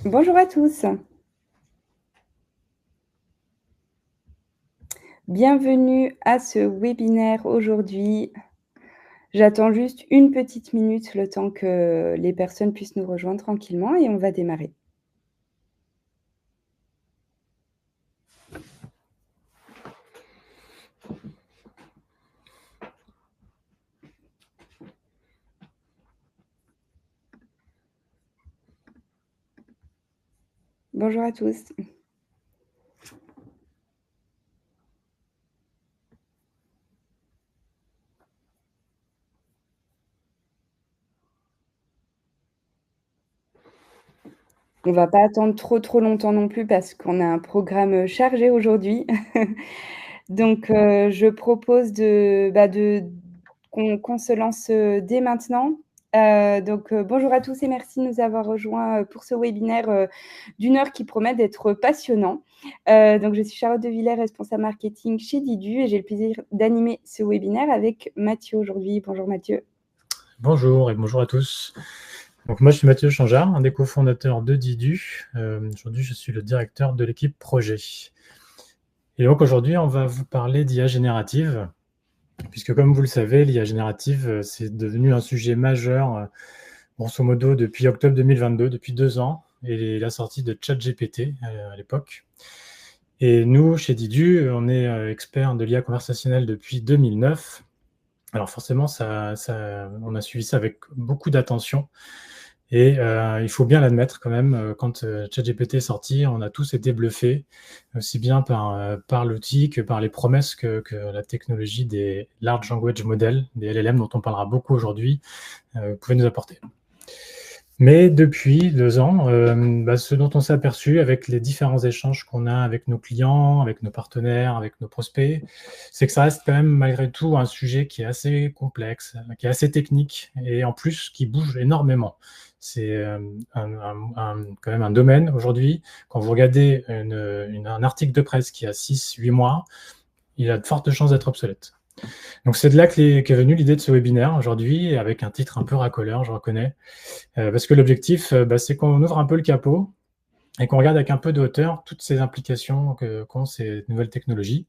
Bonjour à tous, bienvenue à ce webinaire aujourd'hui. J'attends juste une petite minute, le temps que les personnes puissent nous rejoindre tranquillement et on va démarrer. Bonjour à tous. On va pas attendre trop longtemps non plus parce qu'on a un programme chargé aujourd'hui. Donc, je propose de qu'on se lance, dès maintenant. Bonjour à tous et merci de nous avoir rejoints, pour ce webinaire, d'1 heure qui promet d'être passionnant. Donc je suis Charlotte de Villers, responsable marketing chez Didu et j'ai le plaisir d'animer ce webinaire avec Mathieu aujourd'hui. Bonjour Mathieu. Bonjour et bonjour à tous. Donc moi je suis Mathieu Changeard, un des cofondateurs de Didu. Aujourd'hui je suis le directeur de l'équipe projet. Et donc aujourd'hui on va vous parler d'IA générative, puisque comme vous le savez, l'IA générative c'est devenu un sujet majeur, grosso modo depuis octobre 2022, depuis 2 ans, et la sortie de ChatGPT à l'époque. Et nous, chez Didu, on est experts de l'IA conversationnelle depuis 2009. Alors forcément, on a suivi ça avec beaucoup d'attention. Et il faut bien l'admettre quand même, quand ChatGPT est sorti, on a tous été bluffés, aussi bien par l'outil que par les promesses que la technologie des Large Language Models, des LLM, dont on parlera beaucoup aujourd'hui, pouvait nous apporter. Mais depuis 2 ans, ce dont on s'est aperçu avec les différents échanges qu'on a avec nos clients, avec nos partenaires, avec nos prospects, c'est que ça reste quand même malgré tout un sujet qui est assez complexe, qui est assez technique et en plus qui bouge énormément. C'est quand même un domaine aujourd'hui. Quand vous regardez un article de presse qui a 6-8 mois, il a de fortes chances d'être obsolète. Donc c'est de là qu'est venue l'idée de ce webinaire aujourd'hui, avec un titre un peu racoleur, je reconnais, parce que l'objectif, c'est qu'on ouvre un peu le capot et qu'on regarde avec un peu de hauteur toutes ces implications qu'ont ces nouvelles technologies.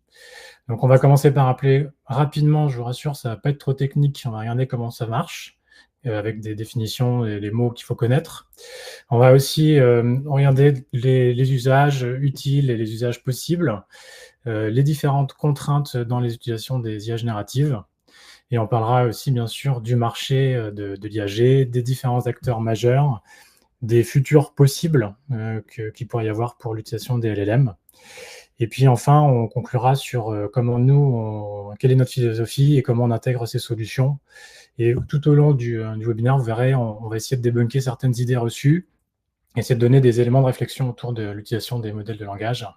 Donc on va commencer par rappeler rapidement, je vous rassure, ça ne va pas être trop technique, on va regarder comment ça marche, avec des définitions et les mots qu'il faut connaître. On va aussi regarder les usages utiles et les usages possibles, les différentes contraintes dans les utilisations des IA génératives. Et on parlera aussi, bien sûr, du marché de l'IAG, des différents acteurs majeurs, des futurs possibles qu'il pourrait y avoir pour l'utilisation des LLM. Et puis enfin, on conclura sur quelle est notre philosophie et comment on intègre ces solutions. Et tout au long du webinaire, vous verrez, on va essayer de débunker certaines idées reçues, essayer de donner des éléments de réflexion autour de l'utilisation des modèles de langage.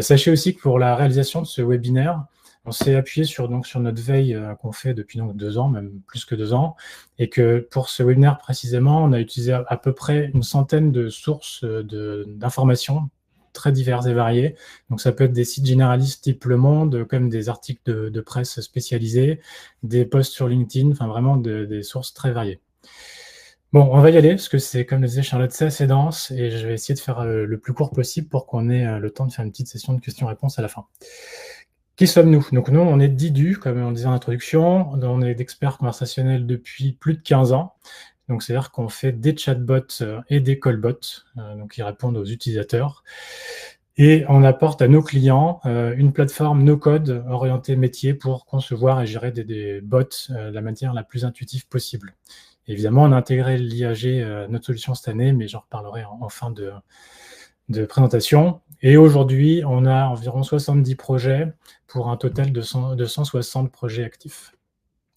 Sachez aussi que pour la réalisation de ce webinaire, on s'est appuyé sur notre veille qu'on fait depuis 2 ans, même plus que 2 ans, et que pour ce webinaire précisément, on a utilisé à peu près une centaine de sources d'informations très diverses et variées. Donc ça peut être des sites généralistes type Le Monde, comme des articles de presse spécialisés, des posts sur LinkedIn, enfin vraiment des sources très variées. Bon, on va y aller, parce que c'est, comme le disait Charlotte, c'est assez dense, et je vais essayer de faire le plus court possible pour qu'on ait le temps de faire une petite session de questions-réponses à la fin. Qui sommes-nous? Donc nous, on est Didu, comme on disait en introduction, on est d'experts conversationnels depuis plus de 15 ans, donc c'est-à-dire qu'on fait des chatbots et des callbots, donc qui répondent aux utilisateurs, et on apporte à nos clients une plateforme no-code orientée métier pour concevoir et gérer des bots de la manière la plus intuitive possible. Évidemment, on a intégré l'IAG, notre solution cette année, mais j'en reparlerai en fin de présentation. Et aujourd'hui, on a environ 70 projets pour un total de 160 projets actifs.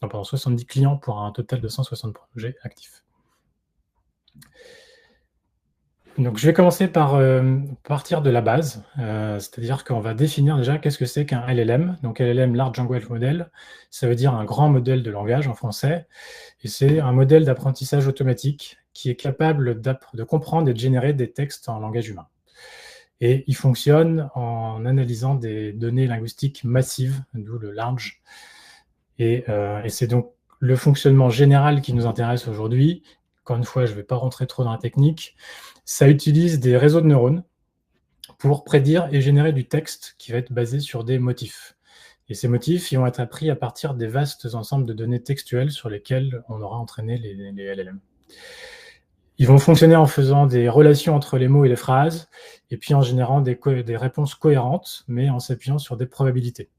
Non, pardon, 70 clients pour un total de 160 projets actifs. Donc, je vais commencer par partir de la base, c'est-à-dire qu'on va définir déjà qu'est-ce que c'est qu'un LLM. Donc, LLM, Large Language Model, ça veut dire un grand modèle de langage en français, et c'est un modèle d'apprentissage automatique qui est capable de comprendre et de générer des textes en langage humain. Et il fonctionne en analysant des données linguistiques massives, d'où le large. Et c'est donc le fonctionnement général qui nous intéresse aujourd'hui. encore une fois, je ne vais pas rentrer trop dans la technique, ça utilise des réseaux de neurones pour prédire et générer du texte qui va être basé sur des motifs. Et ces motifs, ils vont être appris à partir des vastes ensembles de données textuelles sur lesquelles on aura entraîné les LLM. Ils vont fonctionner en faisant des relations entre les mots et les phrases, et puis en générant des réponses cohérentes, mais en s'appuyant sur des probabilités.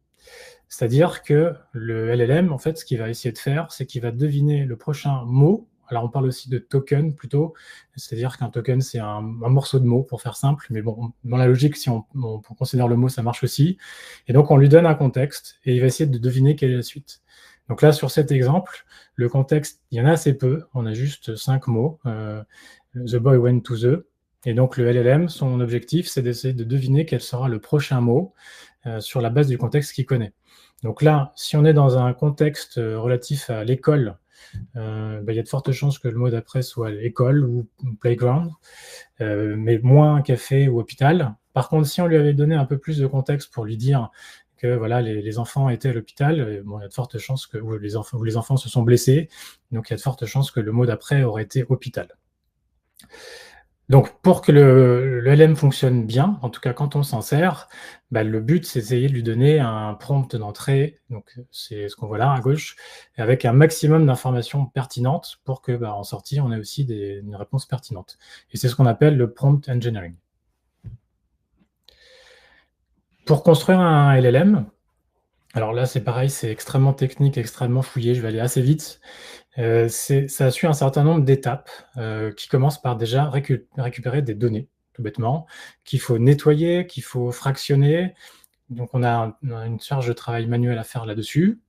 C'est-à-dire que le LLM, en fait, ce qu'il va essayer de faire, c'est qu'il va deviner le prochain mot. Alors, on parle aussi de token plutôt, c'est-à-dire qu'un token, c'est un morceau de mot, pour faire simple, mais bon, dans la logique, si on considère le mot, ça marche aussi. Et donc, on lui donne un contexte, et il va essayer de deviner quelle est la suite. Donc là, sur cet exemple, le contexte, il y en a assez peu, on a juste 5 mots. The boy went to the. Et donc, le LLM, son objectif, c'est d'essayer de deviner quel sera le prochain mot sur la base du contexte qu'il connaît. Donc là, si on est dans un contexte relatif à l'école, il y a de fortes chances que le mot d'après soit école ou playground, mais moins café ou hôpital. Par contre, si on lui avait donné un peu plus de contexte pour lui dire que voilà, les enfants étaient à l'hôpital, bon, il y a de fortes chances que les enfants se sont blessés, donc il y a de fortes chances que le mot d'après aurait été hôpital. Donc, pour que le LM fonctionne bien, en tout cas quand on s'en sert, le but, c'est d'essayer de lui donner un prompt d'entrée, donc c'est ce qu'on voit là à gauche, avec un maximum d'informations pertinentes pour que, en sortie, on ait aussi une réponse pertinente. Et c'est ce qu'on appelle le prompt engineering. Pour construire un LLM, alors là, c'est pareil, c'est extrêmement technique, extrêmement fouillé, je vais aller assez vite. Ça suit un certain nombre d'étapes qui commencent par déjà récupérer des données, tout bêtement, qu'il faut nettoyer, qu'il faut fractionner. Donc, on a une charge de travail manuelle à faire là-dessus.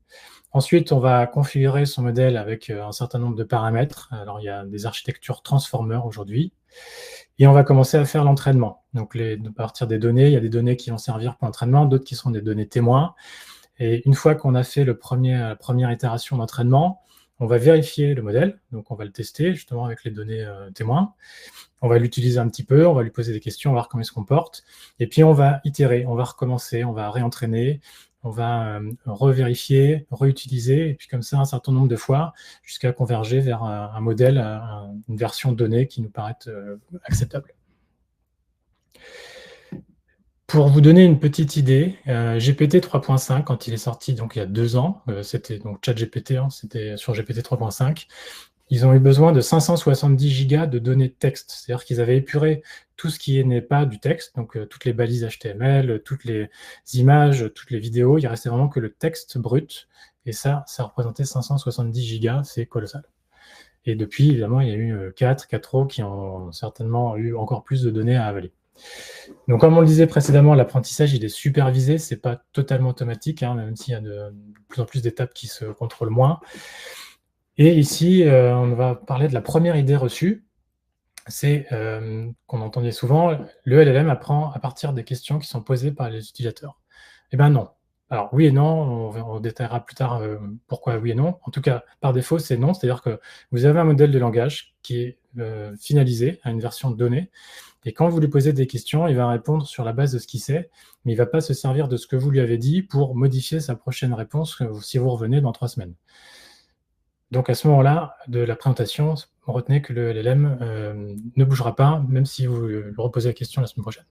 Ensuite, on va configurer son modèle avec un certain nombre de paramètres. Alors, il y a des architectures transformer aujourd'hui. Et on va commencer à faire l'entraînement. Donc, à partir des données, il y a des données qui vont servir pour l'entraînement, d'autres qui sont des données témoins. Et une fois qu'on a fait la première itération d'entraînement, on va vérifier le modèle, donc on va le tester justement avec les données témoins. On va l'utiliser un petit peu, on va lui poser des questions, on va voir comment il se comporte. Et puis on va itérer, on va recommencer, on va réentraîner, on va revérifier, réutiliser, et puis comme ça un certain nombre de fois, jusqu'à converger vers un modèle, une version donnée qui nous paraît acceptable. Pour vous donner une petite idée, GPT 3.5, quand il est sorti donc il y a 2 ans, c'était donc ChatGPT, c'était sur GPT 3.5, ils ont eu besoin de 570 gigas de données de texte. C'est-à-dire qu'ils avaient épuré tout ce qui n'est pas du texte, donc toutes les balises HTML, toutes les images, toutes les vidéos. Il ne restait vraiment que le texte brut. Et ça représentait 570 gigas, c'est colossal. Et depuis, évidemment, il y a eu 4 autres qui ont certainement eu encore plus de données à avaler. Donc, comme on le disait précédemment, l'apprentissage, il est supervisé, c'est pas totalement automatique, même s'il y a de plus en plus d'étapes qui se contrôlent moins. Et ici, on va parler de la première idée reçue, c'est qu'on entendait souvent, le LLM apprend à partir des questions qui sont posées par les utilisateurs. Eh bien non. Alors oui et non, on détaillera plus tard pourquoi oui et non. En tout cas, par défaut, c'est non, c'est-à-dire que vous avez un modèle de langage qui est finalisé à une version donnée, et quand vous lui posez des questions, il va répondre sur la base de ce qu'il sait, mais il ne va pas se servir de ce que vous lui avez dit pour modifier sa prochaine réponse si vous revenez dans 3 semaines. Donc à ce moment-là de la présentation, retenez que le LLM ne bougera pas, même si vous lui reposez la question la semaine prochaine.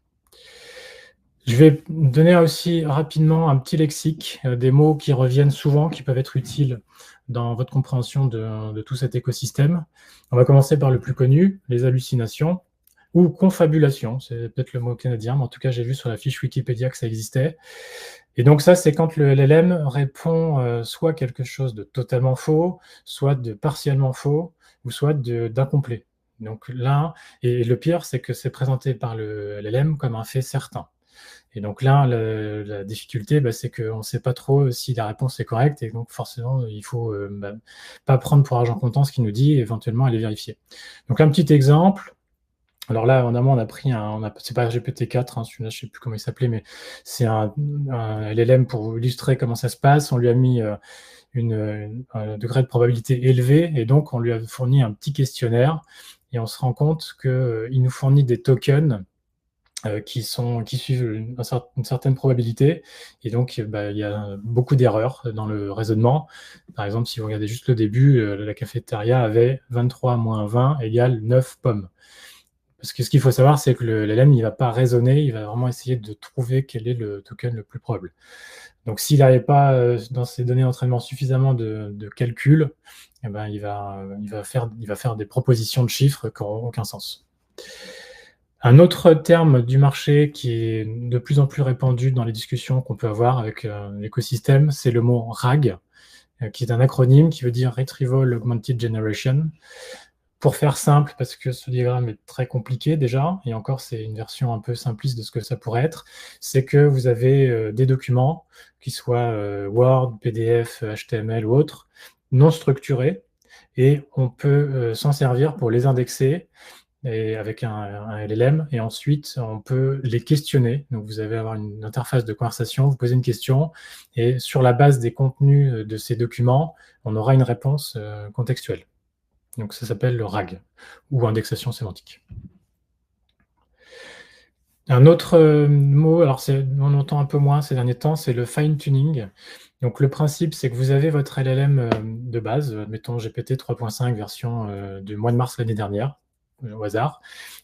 Je vais donner aussi rapidement un petit lexique, des mots qui reviennent souvent, qui peuvent être utiles dans votre compréhension de tout cet écosystème. On va commencer par le plus connu, les hallucinations, ou confabulation, c'est peut-être le mot canadien, mais en tout cas, j'ai vu sur la fiche Wikipédia que ça existait. Et donc ça, c'est quand le LLM répond soit quelque chose de totalement faux, soit de partiellement faux, ou soit d'incomplet. Donc là, et le pire, c'est que c'est présenté par le LLM comme un fait certain. Et donc là, la difficulté, c'est qu'on ne sait pas trop si la réponse est correcte, et donc forcément, il ne faut pas prendre pour argent comptant ce qu'il nous dit, et éventuellement aller vérifier. Donc un petit exemple. Alors là, évidemment, on a pris c'est pas GPT-4, celui-là, je ne sais plus comment il s'appelait, mais c'est un LLM pour illustrer comment ça se passe. On lui a mis un degré de probabilité élevé, et donc on lui a fourni un petit questionnaire, et on se rend compte qu'il nous fournit des tokens qui suivent une certaine probabilité, et donc il y a beaucoup d'erreurs dans le raisonnement. Par exemple, si vous regardez juste le début, la cafétéria avait 23 moins 20 égale 9 pommes. Parce que ce qu'il faut savoir, c'est que l'LM, il ne va pas raisonner, il va vraiment essayer de trouver quel est le token le plus probable. Donc s'il n'avait pas dans ses données d'entraînement suffisamment de calculs, eh ben, il va faire des propositions de chiffres qui n'auront aucun sens. Un autre terme du marché qui est de plus en plus répandu dans les discussions qu'on peut avoir avec l'écosystème, c'est le mot RAG, qui est un acronyme qui veut dire Retrieval Augmented Generation. Pour faire simple, parce que ce diagramme est très compliqué déjà, et encore c'est une version un peu simpliste de ce que ça pourrait être, c'est que vous avez des documents, qui soient Word, PDF, HTML ou autres, non structurés, et on peut s'en servir pour les indexer et avec un LLM, et ensuite on peut les questionner. Donc vous allez avoir une interface de conversation, vous posez une question, et sur la base des contenus de ces documents, on aura une réponse contextuelle. Donc ça s'appelle le RAG, ou indexation sémantique. Un autre mot, alors on entend un peu moins ces derniers temps, c'est le fine-tuning. Donc le principe, c'est que vous avez votre LLM de base, mettons GPT 3.5 version du mois de mars l'année dernière, au hasard.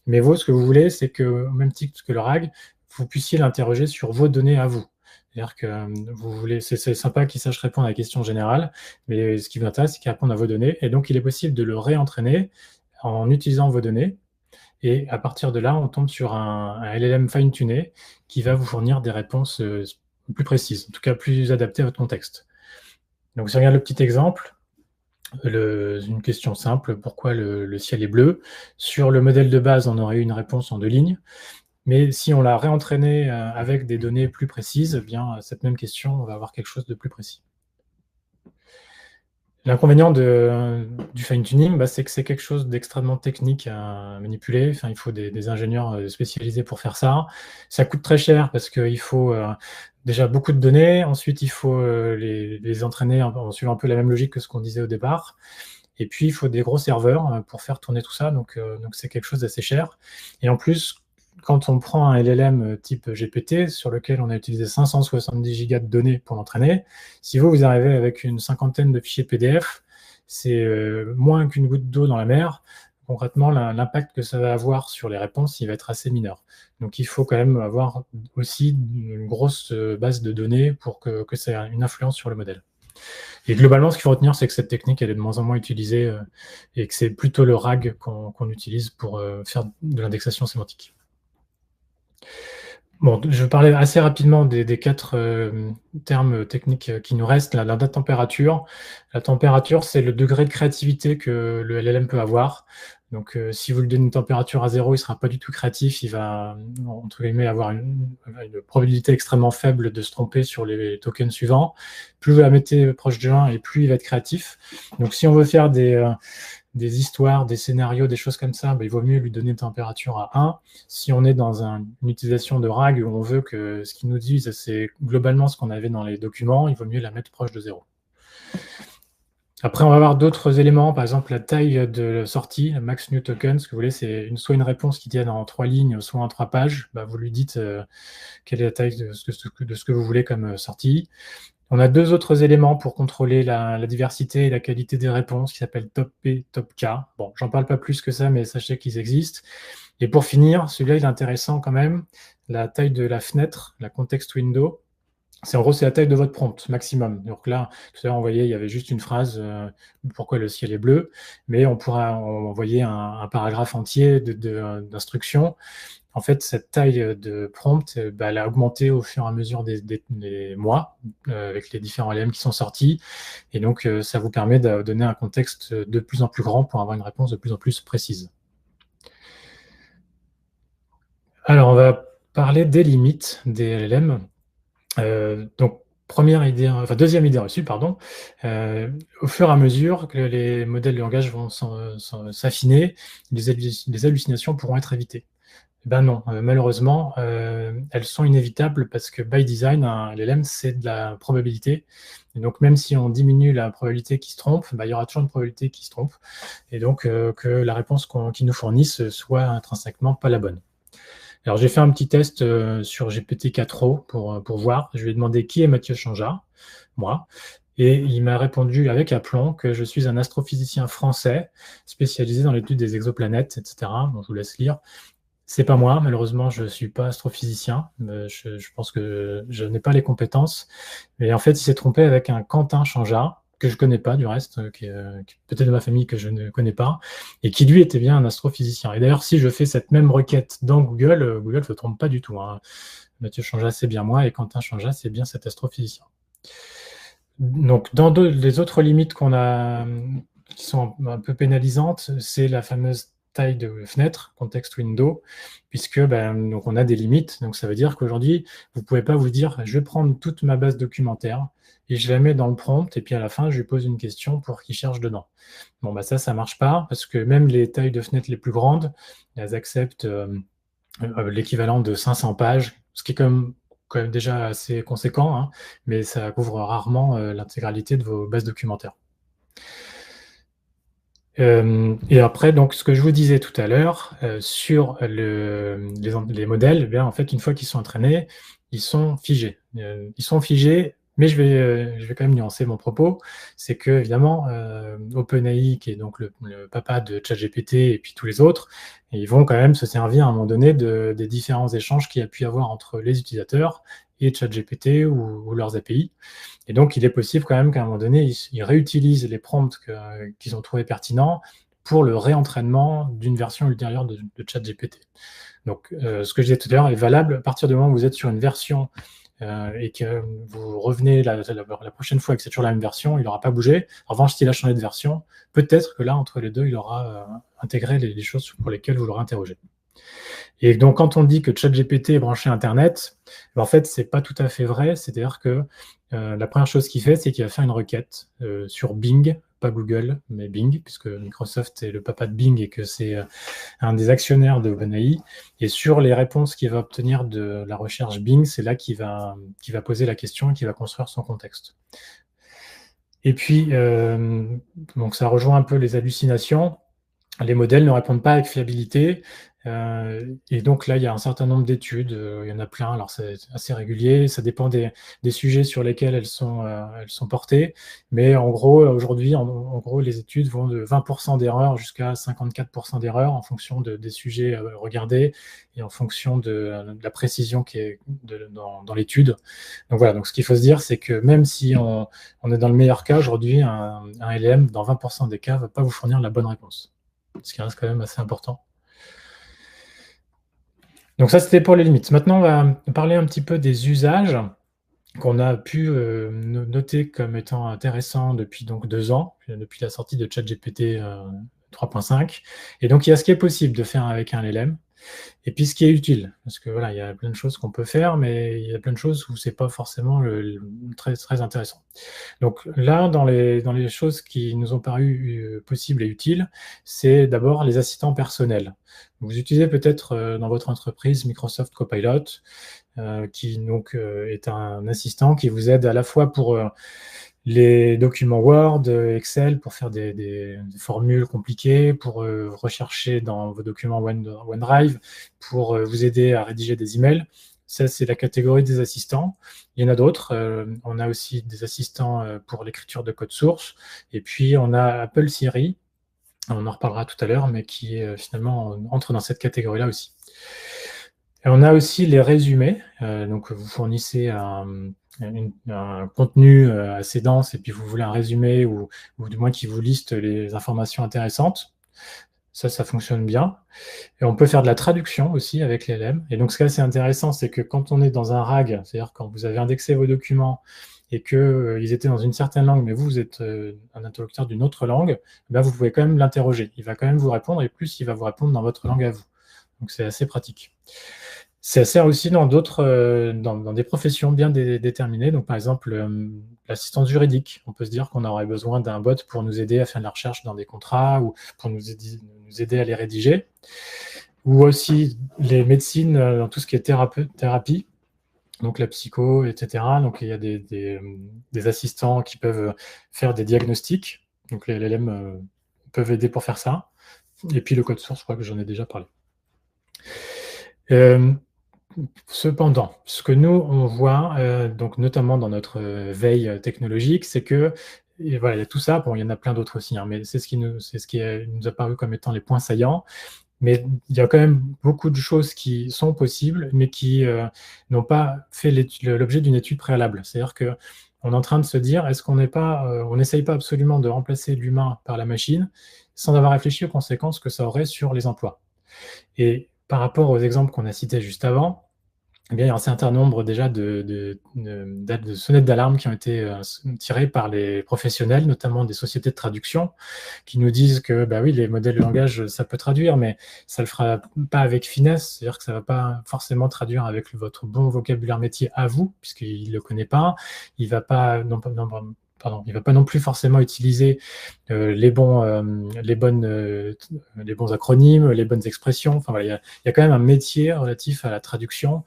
Mais vous, ce que vous voulez, c'est que, au même titre que le RAG, vous puissiez l'interroger sur vos données à vous. C'est-à-dire que vous voulez, c'est sympa qu'il sache répondre à la question générale, mais ce qui vous intéresse, c'est qu'il réponde à vos données. Et donc, il est possible de le réentraîner en utilisant vos données. Et à partir de là, on tombe sur un LLM fine-tuné qui va vous fournir des réponses plus précises, en tout cas plus adaptées à votre contexte. Donc, si on regarde le petit exemple, une question simple, pourquoi le ciel est bleu? Sur le modèle de base, on aurait eu une réponse en 2 lignes. Mais si on l'a réentraîné avec des données plus précises, eh bien, cette même question, on va avoir quelque chose de plus précis. L'inconvénient du fine-tuning, c'est que c'est quelque chose d'extrêmement technique à manipuler. Enfin, il faut des ingénieurs spécialisés pour faire ça. Ça coûte très cher parce qu'il faut déjà beaucoup de données. Ensuite, il faut les entraîner en suivant un peu la même logique que ce qu'on disait au départ. Et puis, il faut des gros serveurs pour faire tourner tout ça. Donc c'est quelque chose d'assez cher. Et en plus, quand on prend un LLM type GPT, sur lequel on a utilisé 570 gigas de données pour l'entraîner, si vous arrivez avec une cinquantaine de fichiers PDF, c'est moins qu'une goutte d'eau dans la mer. Concrètement, l'impact que ça va avoir sur les réponses, il va être assez mineur. Donc, il faut quand même avoir aussi une grosse base de données pour que ça ait une influence sur le modèle. Et globalement, ce qu'il faut retenir, c'est que cette technique, elle est de moins en moins utilisée et que c'est plutôt le RAG qu'on utilise pour faire de l'indexation sémantique. Bon, je vais parler assez rapidement des 4 termes techniques qui nous restent. La température. La température, c'est le degré de créativité que le LLM peut avoir. Donc, si vous lui donnez une température à 0, il ne sera pas du tout créatif. Il va, entre guillemets, avoir une probabilité extrêmement faible de se tromper sur les tokens suivants. Plus vous la mettez proche de 1, et plus il va être créatif. Donc, si on veut faire des histoires, des scénarios, des choses comme ça, il vaut mieux lui donner une température à 1. Si on est dans une utilisation de RAG où on veut que ce qu'il nous dise, c'est globalement ce qu'on avait dans les documents, il vaut mieux la mettre proche de 0. Après, on va avoir d'autres éléments, par exemple la taille de sortie, max new token. Ce que vous voulez, c'est soit une réponse qui tienne en 3 lignes, soit en 3 pages. Vous lui dites quelle est la taille de ce que vous voulez comme sortie. On a 2 autres éléments pour contrôler la diversité et la qualité des réponses qui s'appellent top P, top K. Bon, j'en parle pas plus que ça, mais sachez qu'ils existent. Et pour finir, celui-là, il est intéressant quand même, la taille de la fenêtre, la context window. En gros, c'est la taille de votre prompt maximum. Donc là, tout à l'heure, on voyait, il y avait juste une phrase, pourquoi le ciel est bleu, mais on pourra envoyer un paragraphe entier d'instructions. En fait, cette taille de prompt, elle a augmenté au fur et à mesure des mois avec les différents LLM qui sont sortis. Et donc, ça vous permet de donner un contexte de plus en plus grand pour avoir une réponse de plus en plus précise. Alors, on va parler des limites des LLM. Donc, deuxième idée reçue, pardon. Au fur et à mesure que les modèles de langage vont s'affiner, les hallucinations pourront être évitées. Non, malheureusement, elles sont inévitables parce que by design, un LLM, c'est de la probabilité. Et donc, même si on diminue la probabilité qu'il se trompe, il y aura toujours une probabilité qu'il se trompe. Et donc, que la réponse qu'ils nous fournissent soit intrinsèquement pas la bonne. Alors, j'ai fait un petit test sur GPT-4o pour voir. Je lui ai demandé qui est Mathieu Changeard, moi, et il m'a répondu avec aplomb que je suis un astrophysicien français spécialisé dans l'étude des exoplanètes, etc. Bon, je vous laisse lire. C'est pas moi, malheureusement, je suis pas astrophysicien. Je pense que je n'ai pas les compétences. Mais en fait, il s'est trompé avec un Quentin Changeard, que je connais pas du reste, qui est peut-être de ma famille que je ne connais pas, et qui lui était bien un astrophysicien. Et d'ailleurs, si je fais cette même requête dans Google, Google ne se trompe pas du tout, hein. Mathieu Changeard, c'est bien moi, et Quentin Changeard, c'est bien cet astrophysicien. Donc, dans les autres limites qu'on a, qui sont un peu pénalisantes, c'est la fameuse taille de fenêtre, context window, puisque donc on a des limites. Donc ça veut dire qu'aujourd'hui, vous ne pouvez pas vous dire, je vais prendre toute ma base documentaire et je la mets dans le prompt, et puis à la fin, je lui pose une question pour qu'il cherche dedans. Bon, ça marche pas, parce que même les tailles de fenêtres les plus grandes, elles acceptent l'équivalent de 500 pages, ce qui est quand même déjà assez conséquent, hein, mais ça couvre rarement l'intégralité de vos bases documentaires. Et après, donc, ce que je vous disais tout à l'heure, sur les modèles, eh bien, en fait, une fois qu'ils sont entraînés, ils sont figés. Ils sont figés, mais je vais quand même nuancer mon propos. C'est que, évidemment, OpenAI, qui est donc le papa de ChatGPT et puis tous les autres, ils vont quand même se servir à un moment donné des différents échanges qu'il y a pu y avoir entre les utilisateurs et ChatGPT ou leurs API. Et donc, il est possible quand même qu'à un moment donné, ils réutilisent les prompts qu'ils ont trouvés pertinents pour le réentraînement d'une version ultérieure de ChatGPT. Donc, ce que je disais tout à l'heure est valable à partir du moment où vous êtes sur une version et que vous revenez la prochaine fois et que c'est toujours la même version, il n'aura pas bougé. En revanche, s'il a changé de version, peut-être que là, entre les deux, il aura intégré les choses pour lesquelles vous l'aurez interrogé. Et donc, quand on dit que ChatGPT est branché à Internet, en fait, c'est pas tout à fait vrai. C'est-à-dire que la première chose qu'il fait, c'est qu'il va faire une requête sur Bing, pas Google, mais Bing, puisque Microsoft est le papa de Bing et que c'est un des actionnaires de OpenAI. Et sur les réponses qu'il va obtenir de la recherche Bing, c'est là qu'il va poser la question et qu'il va construire son contexte. Et puis, donc ça rejoint un peu les hallucinations. Les modèles ne répondent pas avec fiabilité. Et donc là, il y a un certain nombre d'études, il y en a plein, alors c'est assez régulier, ça dépend des sujets sur lesquels elles sont portées, mais en gros, aujourd'hui, en gros, les études vont de 20% d'erreurs jusqu'à 54% d'erreurs en fonction des sujets regardés et en fonction de la précision qui est dans l'étude. Donc voilà, donc ce qu'il faut se dire, c'est que même si on est dans le meilleur cas, aujourd'hui, un LLM, dans 20% des cas, ne va pas vous fournir la bonne réponse, ce qui reste quand même assez important. Donc ça, c'était pour les limites. Maintenant, on va parler un petit peu des usages qu'on a pu noter comme étant intéressants depuis donc 2 ans, depuis la sortie de ChatGPT 3.5. Et donc, il y a ce qui est possible de faire avec un LLM, et puis ce qui est utile, parce que voilà, il y a plein de choses qu'on peut faire, mais il y a plein de choses où c'est pas forcément très, très intéressant. Donc là, dans les choses qui nous ont paru possibles et utiles, c'est d'abord les assistants personnels. Vous utilisez peut-être dans votre entreprise Microsoft Copilot, qui donc est un assistant qui vous aide à la fois pour les documents Word, Excel, pour faire des formules compliquées, pour rechercher dans vos documents OneDrive, pour vous aider à rédiger des emails. Ça, c'est la catégorie des assistants. Il y en a d'autres. On a aussi des assistants pour l'écriture de code source. Et puis, on a Apple Siri, on en reparlera tout à l'heure, mais qui finalement entre dans cette catégorie-là aussi. Et on a aussi les résumés. Donc, vous fournissez un contenu assez dense et puis vous voulez un résumé ou du moins qui vous liste les informations intéressantes. Ça fonctionne bien. Et on peut faire de la traduction aussi avec les LLM. Et donc, ce qui est assez intéressant, c'est que quand on est dans un RAG, c'est-à-dire quand vous avez indexé vos documents et qu'ils étaient dans une certaine langue, mais vous êtes un interlocuteur d'une autre langue, ben vous pouvez quand même l'interroger. Il va quand même vous répondre et plus, il va vous répondre dans votre langue à vous. Donc, c'est assez pratique. Ça sert aussi dans d'autres, dans des professions bien déterminées. Donc, par exemple, l'assistance juridique. On peut se dire qu'on aurait besoin d'un bot pour nous aider à faire de la recherche dans des contrats ou pour nous aider à les rédiger. Ou aussi les médecines, dans tout ce qui est thérapie, donc la psycho, etc. Donc, il y a des assistants qui peuvent faire des diagnostics. Donc, les LLM peuvent aider pour faire ça. Et puis, le code source, je crois que j'en ai déjà parlé. Cependant, ce que nous, on voit, donc notamment dans notre veille technologique, c'est que et voilà, il y a tout ça. Bon, il y en a plein d'autres aussi, hein, mais c'est ce qui nous a paru comme étant les points saillants. Mais il y a quand même beaucoup de choses qui sont possibles, mais qui n'ont pas fait l'objet d'une étude préalable. C'est-à-dire qu'on est en train de se dire, est-ce qu'on n'est pas, on n'essaye pas absolument de remplacer l'humain par la machine, sans avoir réfléchi aux conséquences que ça aurait sur les emplois. Et par rapport aux exemples qu'on a cités juste avant, eh bien, il y a un certain nombre déjà de sonnettes d'alarme qui ont été tirées par les professionnels, notamment des sociétés de traduction, qui nous disent que bah oui, les modèles de langage, ça peut traduire, mais ça ne le fera pas avec finesse, c'est-à-dire que ça ne va pas forcément traduire avec votre bon vocabulaire métier à vous, puisqu'il ne le connaît pas. Il ne va pas il va pas non plus forcément utiliser les bons acronymes, les bonnes expressions. Enfin, voilà, il y a quand même un métier relatif à la traduction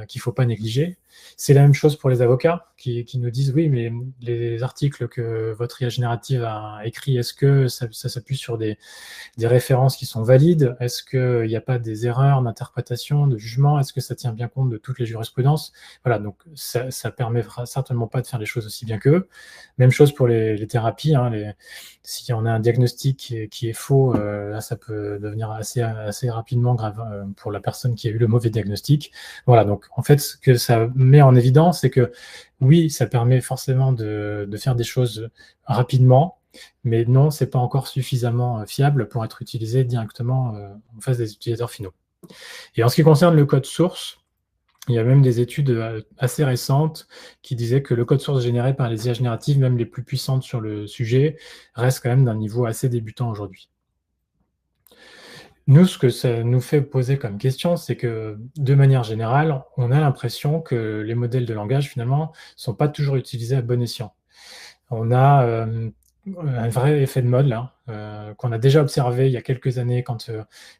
qu'il ne faut pas négliger. C'est la même chose pour les avocats qui nous disent oui, mais les articles que votre IA générative a écrits, est-ce que ça s'appuie sur des références qui sont valides? Est-ce qu'il n'y a pas des erreurs d'interprétation, de jugement? Est-ce que ça tient bien compte de toutes les jurisprudences? Voilà, donc ça ne permettra certainement pas de faire les choses aussi bien qu'eux. Même chose pour les thérapies. Hein, si on a un diagnostic qui est faux, là, ça peut devenir assez rapidement grave pour la personne qui a eu le mauvais diagnostic. Voilà, donc en fait, ce que ça met en évidence, c'est que oui, ça permet forcément de faire des choses rapidement, mais non, ce n'est pas encore suffisamment fiable pour être utilisé directement en face des utilisateurs finaux. Et en ce qui concerne le code source, il y a même des études assez récentes qui disaient que le code source généré par les IA génératives, même les plus puissantes sur le sujet, reste quand même d'un niveau assez débutant aujourd'hui. Nous, ce que ça nous fait poser comme question, c'est que, de manière générale, on a l'impression que les modèles de langage, finalement, ne sont pas toujours utilisés à bon escient. On a un vrai effet de mode, là, qu'on a déjà observé il y a quelques années quand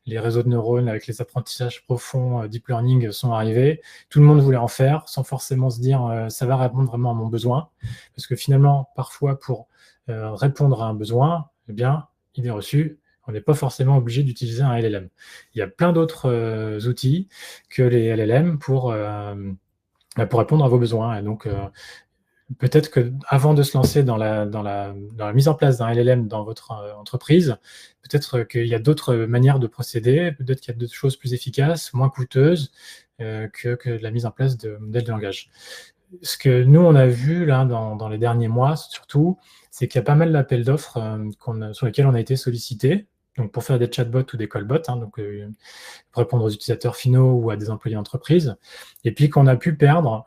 les réseaux de neurones avec les apprentissages profonds, deep learning, sont arrivés. Tout le monde voulait en faire, sans forcément se dire ça va répondre vraiment à mon besoin. Parce que finalement, parfois, pour répondre à un besoin, eh bien, idée reçue, on n'est pas forcément obligé d'utiliser un LLM. Il y a plein d'autres outils que les LLM pour répondre à vos besoins. Et donc, peut-être qu'avant de se lancer dans la mise en place d'un LLM dans votre entreprise, peut-être qu'il y a d'autres manières de procéder, peut-être qu'il y a d'autres choses plus efficaces, moins coûteuses que la mise en place de modèles de langage. Ce que nous, on a vu là dans les derniers mois, surtout, c'est qu'il y a pas mal d'appels d'offres sur lesquels on a été sollicité, donc pour faire des chatbots ou des callbots, hein, donc pour répondre aux utilisateurs finaux ou à des employés d'entreprise, et puis qu'on a pu perdre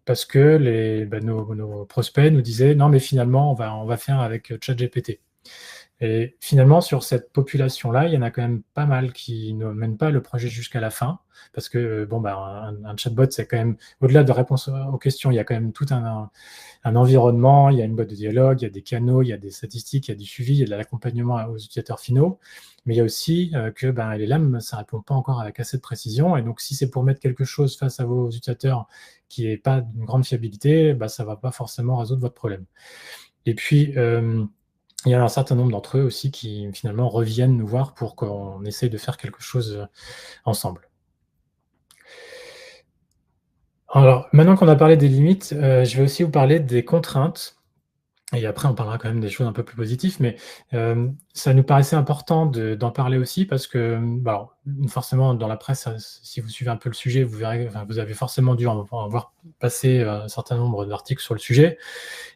parce que nos prospects nous disaient non mais finalement on va faire avec ChatGPT. Et finalement, sur cette population-là, il y en a quand même pas mal qui ne mènent pas le projet jusqu'à la fin, parce que un chatbot, c'est quand même, au-delà de réponse aux questions, il y a quand même tout un environnement, il y a une boîte de dialogue, il y a des canaux, il y a des statistiques, il y a du suivi, il y a de l'accompagnement aux utilisateurs finaux, mais il y a aussi que les LLM, ça ne répond pas encore avec assez de précision, et donc si c'est pour mettre quelque chose face à vos utilisateurs qui n'est pas d'une grande fiabilité, ça ne va pas forcément résoudre votre problème. Et puis, il y a un certain nombre d'entre eux aussi qui finalement reviennent nous voir pour qu'on essaye de faire quelque chose ensemble. Alors, maintenant qu'on a parlé des limites, je vais aussi vous parler des contraintes. Et après, on parlera quand même des choses un peu plus positives, mais ça nous paraissait important d'en parler aussi parce que, forcément, dans la presse, si vous suivez un peu le sujet, vous verrez, vous avez forcément dû en voir passer un certain nombre d'articles sur le sujet.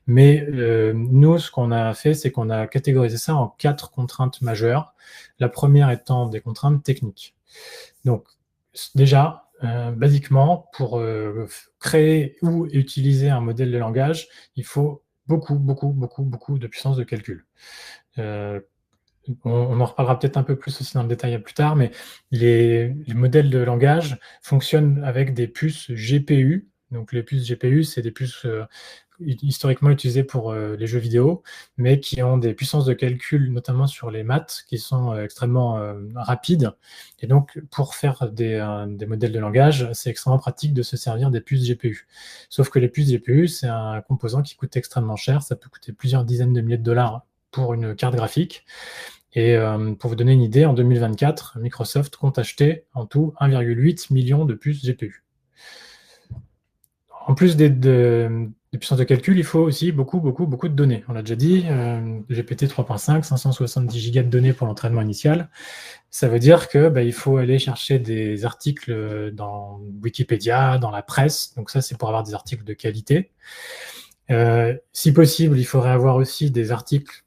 Mais nous, ce qu'on a fait, c'est qu'on a catégorisé ça en 4 contraintes majeures. La première étant des contraintes techniques. Donc, déjà, basiquement, pour créer ou utiliser un modèle de langage, il faut beaucoup de puissance de calcul. On en reparlera peut-être un peu plus aussi dans le détail plus tard, mais les modèles de langage fonctionnent avec des puces GPU. Donc les puces GPU, c'est des puces historiquement utilisées pour les jeux vidéo, mais qui ont des puissances de calcul, notamment sur les maths, qui sont extrêmement rapides. Et donc, pour faire des modèles de langage, c'est extrêmement pratique de se servir des puces GPU. Sauf que les puces GPU, c'est un composant qui coûte extrêmement cher. Ça peut coûter plusieurs dizaines de milliers de dollars pour une carte graphique. Et pour vous donner une idée, en 2024, Microsoft compte acheter en tout 1,8 million de puces GPU. En plus des puissances de calcul, il faut aussi beaucoup de données. On l'a déjà dit, GPT 3.5, 570 Go de données pour l'entraînement initial. Ça veut dire que il faut aller chercher des articles dans Wikipédia, dans la presse. Donc ça, c'est pour avoir des articles de qualité. Si possible, il faudrait avoir aussi des articles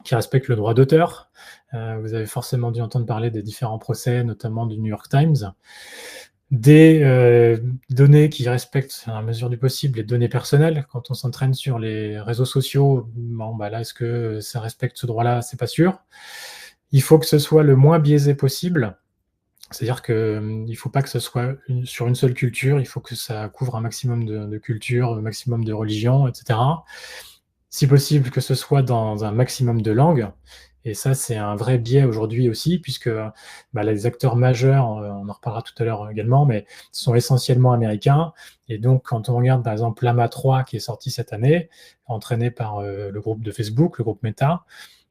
qui respectent le droit d'auteur. Vous avez forcément dû entendre parler des différents procès, notamment du New York Times. Des données qui respectent, à la mesure du possible, les données personnelles. Quand on s'entraîne sur les réseaux sociaux, là, est-ce que ça respecte ce droit-là? C'est pas sûr. Il faut que ce soit le moins biaisé possible. C'est-à-dire qu'il ne faut pas que ce soit sur une seule culture, il faut que ça couvre un maximum de cultures, un maximum de religions, etc. Si possible, que ce soit dans un maximum de langues. Et ça, c'est un vrai biais aujourd'hui aussi, puisque les acteurs majeurs, on en reparlera tout à l'heure également, mais sont essentiellement américains. Et donc, quand on regarde par exemple Llama 3 qui est sorti cette année, entraîné par le groupe de Facebook, le groupe Meta,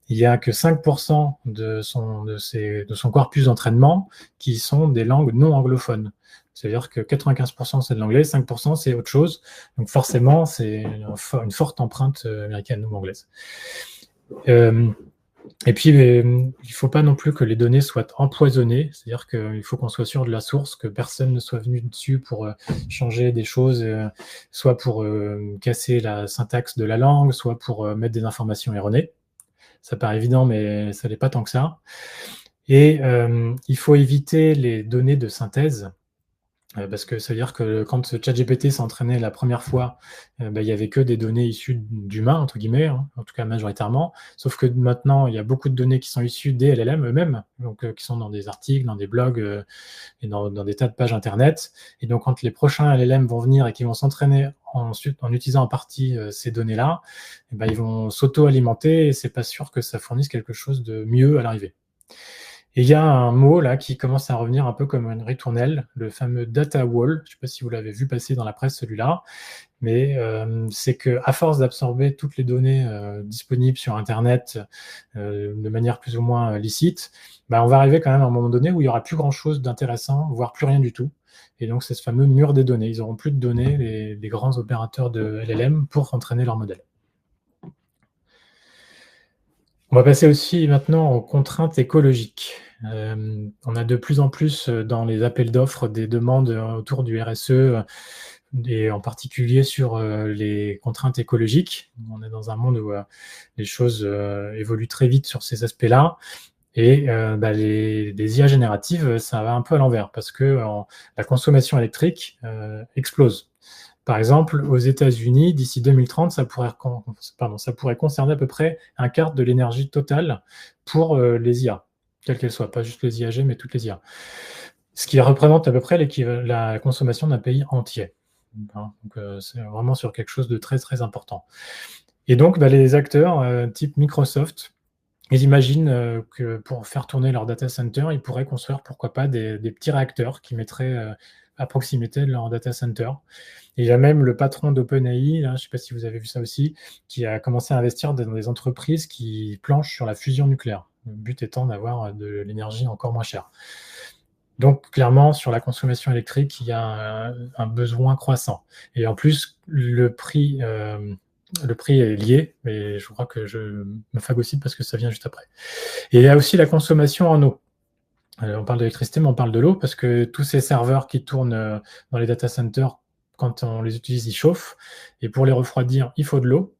il n'y a que 5% de son corpus d'entraînement qui sont des langues non anglophones. C'est-à-dire que 95% c'est de l'anglais, 5% c'est autre chose. Donc forcément, c'est une forte empreinte américaine ou anglaise. Et puis, il ne faut pas non plus que les données soient empoisonnées, c'est-à-dire qu'il faut qu'on soit sûr de la source, que personne ne soit venu dessus pour changer des choses, soit pour casser la syntaxe de la langue, soit pour mettre des informations erronées. Ça paraît évident, mais ça n'est pas tant que ça. Et il faut éviter les données de synthèse, parce que ça veut dire que quand ChatGPT s'est entraîné la première fois, il n'y avait que des données issues d'humains, entre guillemets, en tout cas majoritairement, sauf que maintenant, il y a beaucoup de données qui sont issues des LLM eux-mêmes, donc qui sont dans des articles, dans des blogs et dans des tas de pages Internet. Et donc, quand les prochains LLM vont venir et qui vont s'entraîner ensuite en utilisant en partie ces données-là, ils vont s'auto-alimenter et c'est pas sûr que ça fournisse quelque chose de mieux à l'arrivée. Et il y a un mot là qui commence à revenir un peu comme une ritournelle, le fameux data wall. Je ne sais pas si vous l'avez vu passer dans la presse celui-là, mais c'est qu'à force d'absorber toutes les données disponibles sur Internet de manière plus ou moins licite, on va arriver quand même à un moment donné où il n'y aura plus grand-chose d'intéressant, voire plus rien du tout. Et donc c'est ce fameux mur des données. Ils n'auront plus de données, les grands opérateurs de LLM, pour entraîner leur modèle. On va passer aussi maintenant aux contraintes écologiques. On a de plus en plus dans les appels d'offres des demandes autour du RSE et en particulier sur les contraintes écologiques. On est dans un monde où les choses évoluent très vite sur ces aspects-là. Et les IA génératives, ça va un peu à l'envers parce que la consommation électrique explose. Par exemple, aux États-Unis, d'ici 2030, ça pourrait concerner à peu près un quart de l'énergie totale pour les IA, quelles qu'elles soient, pas juste les IAG, mais toutes les IA. Ce qui représente à peu près la consommation d'un pays entier. Donc, c'est vraiment sur quelque chose de très, très important. Et donc, les acteurs type Microsoft, ils imaginent que pour faire tourner leur data center, ils pourraient construire, pourquoi pas, des petits réacteurs qui mettraient à proximité de leur data center. Et il y a même le patron d'OpenAI, je ne sais pas si vous avez vu ça aussi, qui a commencé à investir dans des entreprises qui planchent sur la fusion nucléaire. Le but étant d'avoir de l'énergie encore moins chère. Donc, clairement, sur la consommation électrique, il y a un besoin croissant. Et en plus, le prix est lié, mais je crois que je me phagocyte parce que ça vient juste après. Et il y a aussi la consommation en eau. On parle d'électricité, mais on parle de l'eau parce que tous ces serveurs qui tournent dans les data centers, quand on les utilise, ils chauffent. Et pour les refroidir, il faut de l'eau.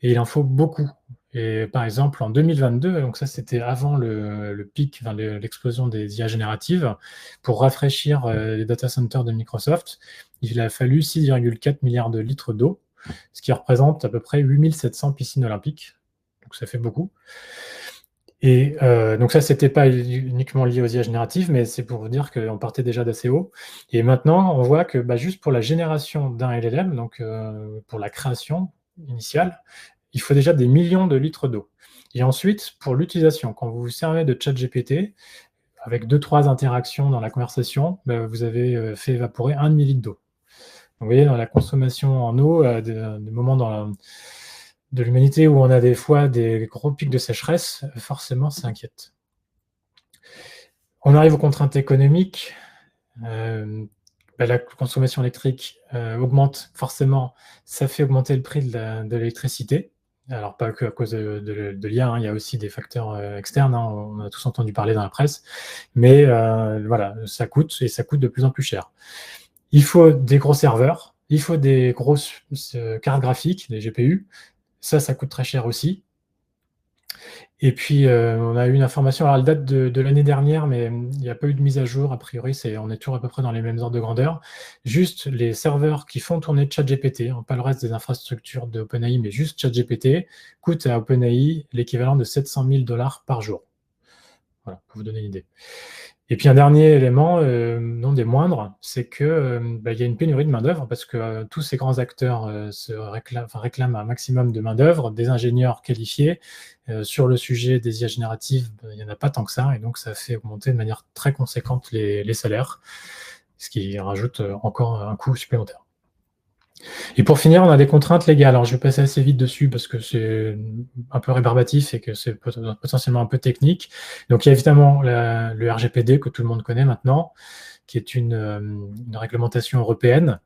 Et il en faut beaucoup. Et par exemple, en 2022, donc ça c'était avant le pic, l'explosion des IA génératives, pour rafraîchir les data centers de Microsoft, il a fallu 6,4 milliards de litres d'eau, ce qui représente à peu près 8700 piscines olympiques. Donc ça fait beaucoup. Et donc ça, c'était pas uniquement lié aux IA génératives, mais c'est pour vous dire qu'on partait déjà d'assez haut. Et maintenant, on voit que juste pour la génération d'un LLM, donc pour la création initiale, il faut déjà des millions de litres d'eau. Et ensuite, pour l'utilisation, quand vous vous servez de ChatGPT, avec 2-3 interactions dans la conversation, vous avez fait évaporer 1 demi-litre d'eau. Donc, vous voyez, dans la consommation en eau, des moments de l'humanité où on a des fois des gros pics de sécheresse, forcément, ça inquiète. On arrive aux contraintes économiques. La consommation électrique augmente forcément, ça fait augmenter le prix de l'électricité. Alors, pas que à cause de l'IA, hein, il y a aussi des facteurs externes, hein, on a tous entendu parler dans la presse, mais voilà, ça coûte, et ça coûte de plus en plus cher. Il faut des gros serveurs, il faut des grosses cartes graphiques, des GPU, ça coûte très cher aussi. Et puis, on a eu une information, alors elle date de l'année dernière, mais il n'y a pas eu de mise à jour. A priori, on est toujours à peu près dans les mêmes ordres de grandeur. Juste les serveurs qui font tourner ChatGPT, hein, pas le reste des infrastructures de OpenAI, mais juste ChatGPT, coûtent à OpenAI l'équivalent de 700 000 $ par jour. Voilà, pour vous donner une idée. Et puis un dernier élément, non des moindres, c'est que il y a une pénurie de main-d'œuvre parce que tous ces grands acteurs réclament un maximum de main-d'œuvre, des ingénieurs qualifiés. Sur le sujet des IA génératives, il n'y en a pas tant que ça, et donc ça fait augmenter de manière très conséquente les salaires, ce qui rajoute encore un coût supplémentaire. Et pour finir, on a des contraintes légales. Alors, je vais passer assez vite dessus parce que c'est un peu rébarbatif et que c'est potentiellement un peu technique. Donc, il y a évidemment le RGPD que tout le monde connaît maintenant, qui est une réglementation européenne.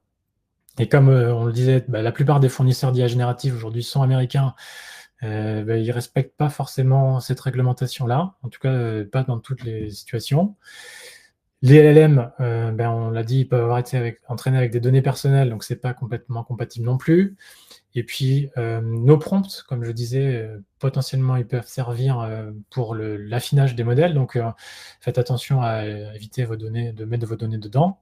Et comme on le disait, la plupart des fournisseurs d'IA générative aujourd'hui sont américains. Ils ne respectent pas forcément cette réglementation-là, en tout cas pas dans toutes les situations. Les LLM, on l'a dit, ils peuvent avoir été entraînés avec des données personnelles, donc ce n'est pas complètement compatible non plus. Et puis, nos prompts, comme je disais, potentiellement, ils peuvent servir pour l'affinage des modèles. Donc, faites attention à éviter de mettre vos données dedans.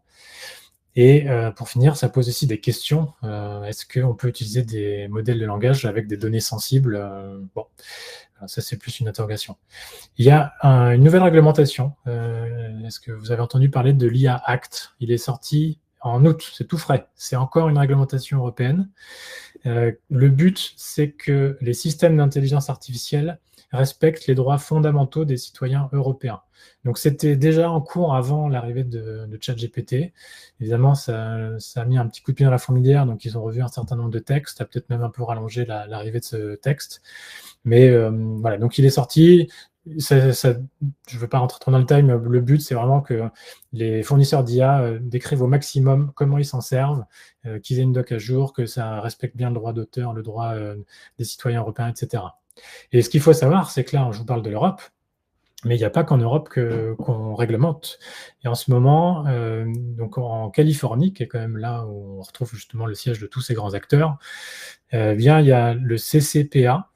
Et pour finir, ça pose aussi des questions. Est-ce qu'on peut utiliser des modèles de langage avec des données sensibles? Bon, ça, c'est plus une interrogation. Il y a une nouvelle réglementation. Est-ce que vous avez entendu parler de l'IA Act? Il est sorti en août, c'est tout frais. C'est encore une réglementation européenne. Le but, c'est que les systèmes d'intelligence artificielle respectent les droits fondamentaux des citoyens européens. Donc, c'était déjà en cours avant l'arrivée de ChatGPT. Évidemment, ça a mis un petit coup de pied dans la fourmilière, donc ils ont revu un certain nombre de textes, ça a peut-être même un peu rallongé l'arrivée de ce texte. Mais voilà, donc il est sorti. Je ne veux pas rentrer trop dans le détail, mais le but, c'est vraiment que les fournisseurs d'IA décrivent au maximum comment ils s'en servent, qu'ils aient une doc à jour, que ça respecte bien le droit d'auteur, le droit des citoyens européens, etc. Et ce qu'il faut savoir, c'est que là, je vous parle de l'Europe, mais il n'y a pas qu'en Europe qu'on réglemente. Et en ce moment, donc en Californie, qui est quand même là où on retrouve justement le siège de tous ces grands acteurs, il y a le CCPA,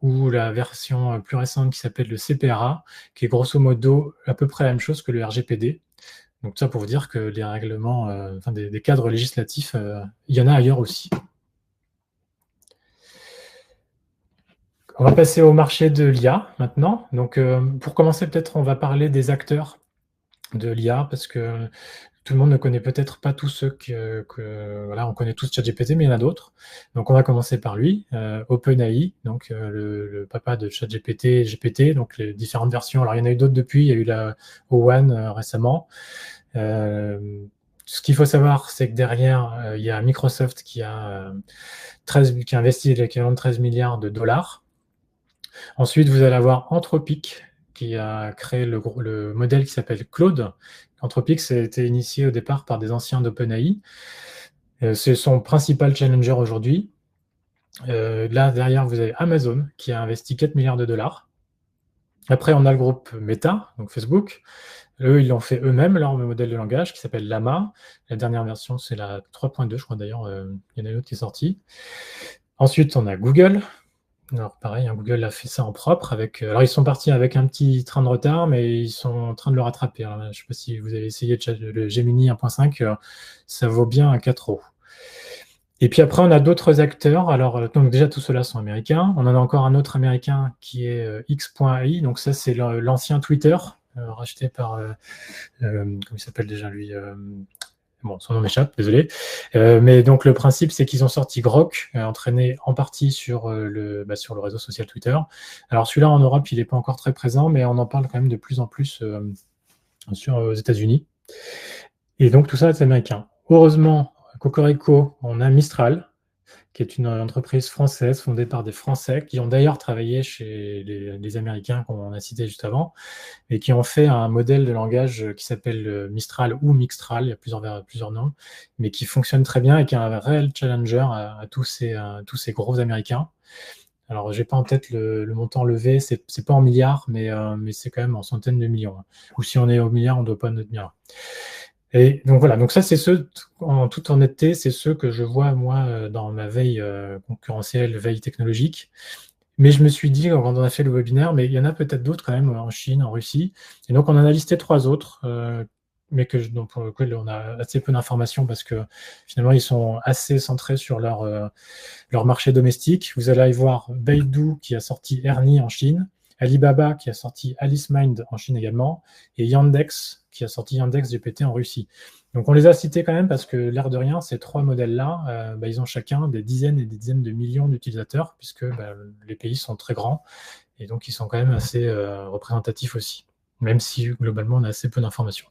ou la version plus récente qui s'appelle le CPRA, qui est grosso modo à peu près la même chose que le RGPD. Donc ça pour vous dire que les règlements, des cadres législatifs, il y en a ailleurs aussi. On va passer au marché de l'IA maintenant. Donc pour commencer, peut-être on va parler des acteurs de l'IA, parce que tout le monde ne connaît peut-être pas tous ceux voilà, on connaît tous ChatGPT, mais il y en a d'autres. Donc, on va commencer par lui, OpenAI, donc le papa de ChatGPT, GPT, donc les différentes versions. Alors, il y en a eu d'autres depuis, il y a eu la O1 récemment. Ce qu'il faut savoir, c'est que derrière, il y a Microsoft qui a investi l'équivalent de 13 milliards de dollars. Ensuite, vous allez avoir Anthropic, qui a créé le modèle qui s'appelle Claude. Anthropic, ça a été initié au départ par des anciens d'OpenAI. C'est son principal challenger aujourd'hui. Là, derrière, vous avez Amazon, qui a investi 4 milliards de dollars. Après, on a le groupe Meta, donc Facebook. Eux, ils l'ont fait eux-mêmes, leur modèle de langage, qui s'appelle Llama. La dernière version, c'est la 3.2, je crois d'ailleurs. Il y en a une autre qui est sortie. Ensuite, on a Google. Alors pareil, Google a fait ça en propre. Alors ils sont partis avec un petit train de retard, mais ils sont en train de le rattraper. Alors, je ne sais pas si vous avez essayé le Gemini 1.5, ça vaut bien un 4 €. Et puis après, on a d'autres acteurs. Alors donc déjà, tous ceux-là sont américains. On en a encore un autre américain qui est X.AI. Donc ça, c'est l'ancien Twitter, racheté par... comment il s'appelle déjà lui Bon, son nom m'échappe, désolé. Mais donc, le principe, c'est qu'ils ont sorti Grok, entraîné en partie sur le réseau social Twitter. Alors, celui-là, en Europe, il n'est pas encore très présent, mais on en parle quand même de plus en plus aux États-Unis. Et donc, tout ça, c'est américain. Heureusement, Cocorico, on a Mistral, qui est une entreprise française fondée par des Français qui ont d'ailleurs travaillé chez les Américains qu'on a cités juste avant et qui ont fait un modèle de langage qui s'appelle Mistral ou Mixtral, il y a plusieurs noms, mais qui fonctionne très bien et qui est un réel challenger à tous ces gros Américains. Alors, j'ai pas en tête le montant levé, c'est pas en milliards, mais c'est quand même en centaines de millions, hein. Ou si on est au milliard, on doit pas notre milliard. Et donc voilà, donc ça c'est ceux, en toute honnêteté, c'est ceux que je vois moi dans ma veille concurrentielle, veille technologique. Mais je me suis dit, quand on a fait le webinaire, mais il y en a peut-être d'autres quand même en Chine, en Russie. Et donc on en a listé 3 autres, mais donc, pour lesquels on a assez peu d'informations parce que finalement ils sont assez centrés sur leur marché domestique. Vous allez voir Baidu qui a sorti Ernie en Chine, Alibaba qui a sorti Alice Mind en Chine également, et Yandex qui a sorti Yandex GPT en Russie. Donc on les a cités quand même parce que l'air de rien, ces 3 modèles-là, ils ont chacun des dizaines et des dizaines de millions d'utilisateurs puisque les pays sont très grands et donc ils sont quand même assez représentatifs aussi, même si globalement on a assez peu d'informations.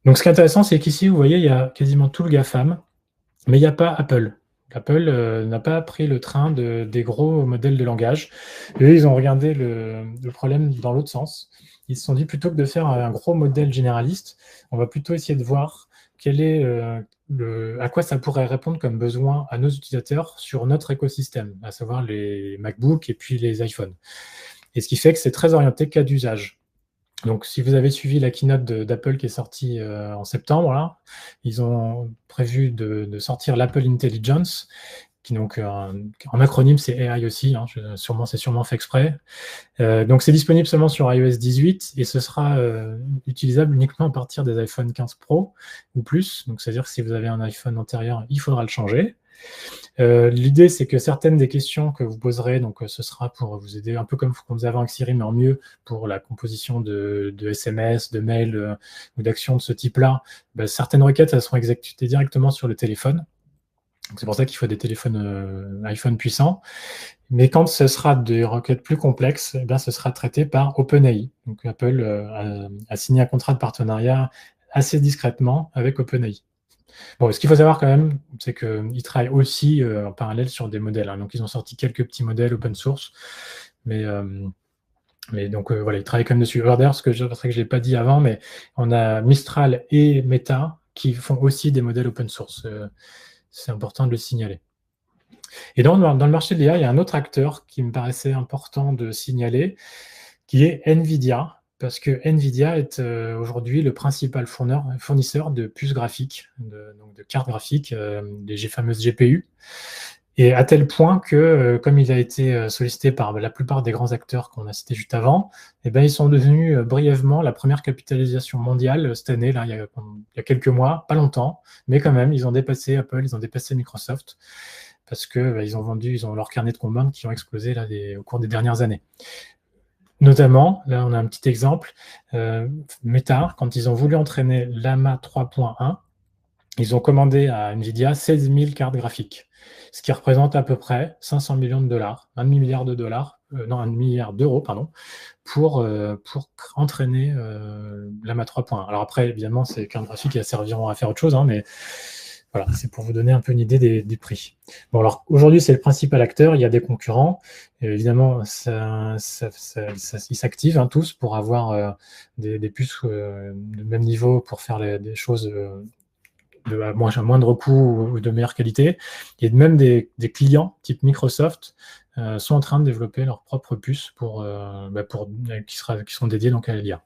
Donc ce qui est intéressant, c'est qu'ici, vous voyez, il y a quasiment tout le GAFAM, mais il n'y a pas Apple. Apple n'a pas pris le train des gros modèles de langage. Eux, ils ont regardé le problème dans l'autre sens. Ils se sont dit, plutôt que de faire un gros modèle généraliste, on va plutôt essayer de voir à quoi ça pourrait répondre comme besoin à nos utilisateurs sur notre écosystème, à savoir les MacBooks et puis les iPhones. Et ce qui fait que c'est très orienté cas d'usage. Donc, si vous avez suivi la keynote d'Apple qui est sortie en septembre, là, ils ont prévu de sortir l'Apple Intelligence, qui donc en acronyme c'est AI aussi, hein, c'est sûrement fait exprès. Donc c'est disponible seulement sur iOS 18 et ce sera utilisable uniquement à partir des iPhone 15 Pro ou plus. Donc c'est-à-dire que si vous avez un iPhone antérieur, il faudra le changer. L'idée, c'est que certaines des questions que vous poserez, donc ce sera pour vous aider, un peu comme vous avez avec Siri, mais en mieux pour la composition de SMS, de mails ou d'actions de ce type-là, certaines requêtes, elles seront exécutées directement sur le téléphone. C'est pour ça qu'il faut des téléphones iPhone puissants. Mais quand ce sera des requêtes plus complexes, ce sera traité par OpenAI. Donc Apple a signé un contrat de partenariat assez discrètement avec OpenAI. Bon, ce qu'il faut savoir quand même, c'est qu'ils travaillent aussi en parallèle sur des modèles, hein. Donc, ils ont sorti quelques petits modèles open source, mais donc voilà, ils travaillent quand même dessus. Alors, d'ailleurs, c'est vrai que je ne l'ai pas dit avant, mais on a Mistral et Meta qui font aussi des modèles open source. C'est important de le signaler. Et dans le marché de l'IA, il y a un autre acteur qui me paraissait important de signaler, qui est NVIDIA, parce que NVIDIA est aujourd'hui le principal fournisseur de puces graphiques, donc de cartes graphiques, les fameuses GPU, et à tel point que, comme il a été sollicité par la plupart des grands acteurs qu'on a cités juste avant, ils sont devenus brièvement la première capitalisation mondiale cette année, là, il y a quelques mois, pas longtemps, mais quand même, ils ont dépassé Apple, ils ont dépassé Microsoft, parce que ils ont leur carnet de commandes qui ont explosé là, au cours des dernières années. Notamment, là on a un petit exemple, Meta, quand ils ont voulu entraîner Llama 3.1, ils ont commandé à NVIDIA 16 000 cartes graphiques, ce qui représente à peu près 500 millions de dollars, un demi-milliard d'euros, pardon, pour entraîner Llama 3.1. Alors après, évidemment, ces cartes graphiques elles serviront à faire autre chose, hein, mais voilà, c'est pour vous donner un peu une idée des prix. Bon, alors aujourd'hui, c'est le principal acteur, il y a des concurrents. Et évidemment, ils s'activent tous pour avoir des puces de même niveau pour faire des choses à moindre coût ou de meilleure qualité. Et même des clients type Microsoft sont en train de développer leurs propres puces qui seront dédiées donc à l'IA.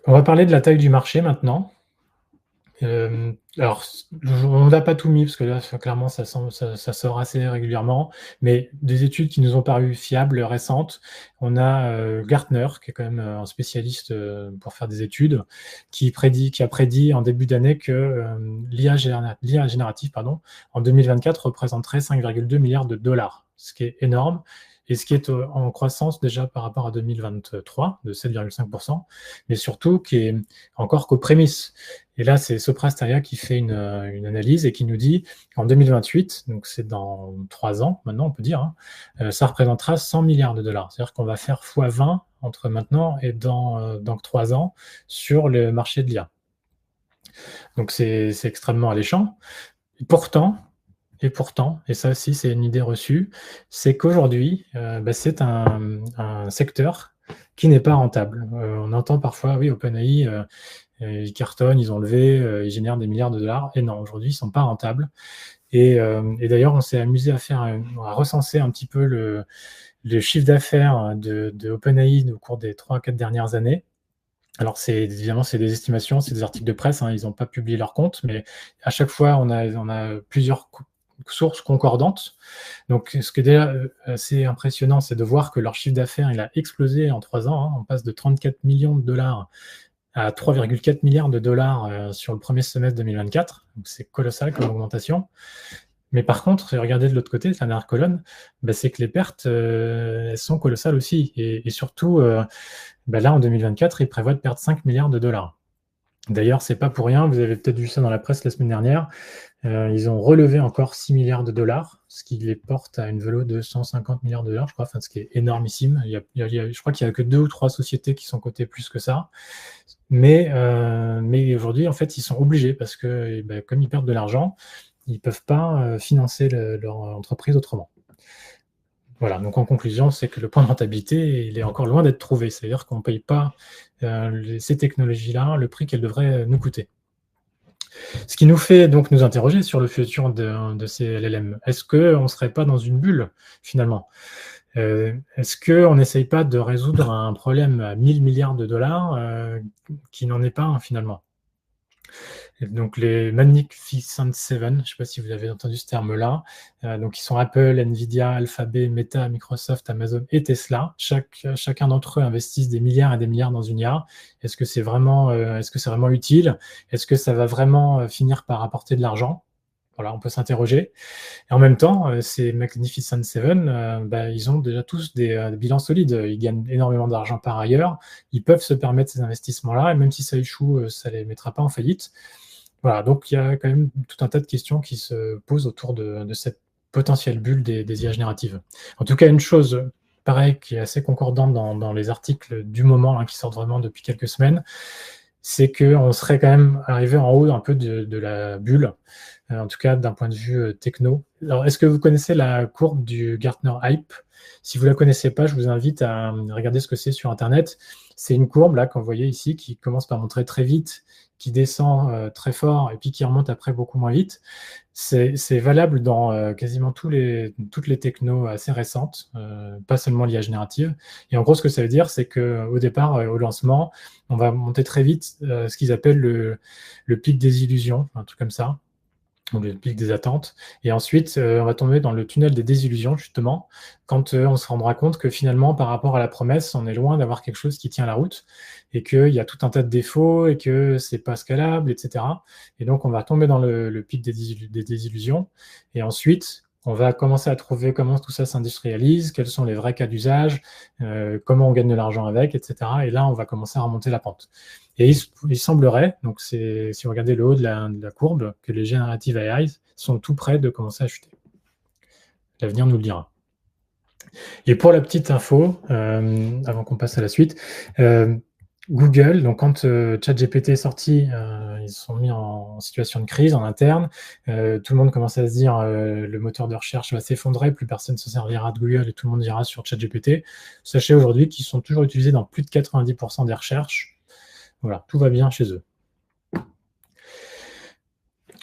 On va parler de la taille du marché maintenant. Alors, on n'a pas tout mis, parce que là, clairement, ça sort assez régulièrement, mais des études qui nous ont paru fiables, récentes. On a Gartner, qui est quand même un spécialiste pour faire des études, qui a prédit en début d'année que l'IA générative, en 2024, représenterait 5,2 milliards de dollars, ce qui est énorme. Et ce qui est en croissance déjà par rapport à 2023, de 7,5%, mais surtout qui est encore qu'aux prémices. Et là, c'est Sopra Steria qui fait une analyse et qui nous dit qu'en 2028, donc c'est dans 3 ans maintenant, on peut dire, ça représentera 100 milliards de dollars. C'est-à-dire qu'on va faire x20 entre maintenant et dans 3 ans sur le marché de l'IA. Donc c'est extrêmement alléchant. Et pourtant, et ça aussi c'est une idée reçue, c'est qu'aujourd'hui, c'est un secteur qui n'est pas rentable. On entend parfois, oui, OpenAI, ils cartonnent, ils ont levé, ils génèrent des milliards de dollars. Et non, aujourd'hui, ils ne sont pas rentables. Et d'ailleurs, on s'est amusé à recenser un petit peu le chiffre d'affaires de OpenAI au cours des 3-4 dernières années. Alors, évidemment, c'est des estimations, c'est des articles de presse, hein, ils n'ont pas publié leur compte, mais à chaque fois, on a plusieurs sources concordantes. Donc, ce qui est déjà assez impressionnant, c'est de voir que leur chiffre d'affaires, il a explosé en 3 ans. Hein. On passe de 34 millions de dollars à 3,4 milliards de dollars sur le premier semestre 2024. Donc, c'est colossal comme augmentation. Mais par contre, si vous regardez de l'autre côté, la dernière colonne, c'est que les pertes, elles sont colossales aussi. Et surtout, là, en 2024, ils prévoient de perdre 5 milliards de dollars. D'ailleurs, c'est pas pour rien, vous avez peut-être vu ça dans la presse la semaine dernière, ils ont relevé encore 6 milliards de dollars, ce qui les porte à une velo de 150 milliards de dollars, je crois, ce qui est énormissime. Je crois qu'il n'y a que 2 ou 3 sociétés qui sont cotées plus que ça. Mais aujourd'hui, en fait, ils sont obligés parce que comme ils perdent de l'argent, ils ne peuvent pas financer leur entreprise autrement. Voilà, donc en conclusion, c'est que le point de rentabilité, il est encore loin d'être trouvé. C'est-à-dire qu'on ne paye pas ces technologies-là le prix qu'elles devraient nous coûter. Ce qui nous fait donc nous interroger sur le futur de ces LLM. Est-ce qu'on ne serait pas dans une bulle, finalement? Est-ce qu'on n'essaye pas de résoudre un problème à 1000 milliards de dollars qui n'en est pas un, finalement? Donc les Magnificent Seven, je ne sais pas si vous avez entendu ce terme-là, donc ils sont Apple, Nvidia, Alphabet, Meta, Microsoft, Amazon et Tesla. Chacun d'entre eux investissent des milliards et des milliards dans une IA. Est-ce que c'est vraiment utile? Est-ce que ça va vraiment finir par apporter de l'argent? Voilà, on peut s'interroger. Et en même temps, ces Magnificent Seven, ils ont déjà tous des bilans solides. Ils gagnent énormément d'argent par ailleurs. Ils peuvent se permettre ces investissements-là. Et même si ça échoue, ça ne les mettra pas en faillite. Voilà, donc il y a quand même tout un tas de questions qui se posent autour de cette potentielle bulle des IA génératives. En tout cas, une chose, pareil, qui est assez concordante dans les articles du moment, qui sortent vraiment depuis quelques semaines, c'est qu'on serait quand même arrivé en haut un peu de la bulle, en tout cas d'un point de vue techno. Alors, est-ce que vous connaissez la courbe du Gartner Hype? Si vous ne la connaissez pas, je vous invite à regarder ce que c'est sur Internet. C'est une courbe, là, qu'on vous voyez ici, qui commence par montrer très vite, qui descend très fort et puis qui remonte après beaucoup moins vite. C'est valable dans quasiment toutes les technos assez récentes, pas seulement l'IA générative. Et en gros, ce que ça veut dire, c'est qu'au départ, au lancement, on va monter très vite ce qu'ils appellent le pic des illusions, un truc comme ça, ou le pic des attentes. Et ensuite, on va tomber dans le tunnel des désillusions, justement, quand on se rendra compte que finalement, par rapport à la promesse, on est loin d'avoir quelque chose qui tient la route, et qu'il y a tout un tas de défauts, et que c'est pas scalable, etc. Et donc, on va tomber dans le pic des désillusions. Et ensuite, on va commencer à trouver comment tout ça s'industrialise, quels sont les vrais cas d'usage, comment on gagne de l'argent avec, etc. Et là, on va commencer à remonter la pente. Et il semblerait, donc si vous regardez le haut de la courbe, que les génératives AI sont tout près de commencer à chuter. L'avenir nous le dira. Et pour la petite info, avant qu'on passe à la suite, Google, donc quand ChatGPT est sorti, ils se sont mis en situation de crise en interne. Tout le monde commençait à se dire le moteur de recherche va s'effondrer, plus personne ne se servira de Google et tout le monde ira sur ChatGPT. Sachez aujourd'hui qu'ils sont toujours utilisés dans plus de 90% des recherches. Voilà, tout va bien chez eux.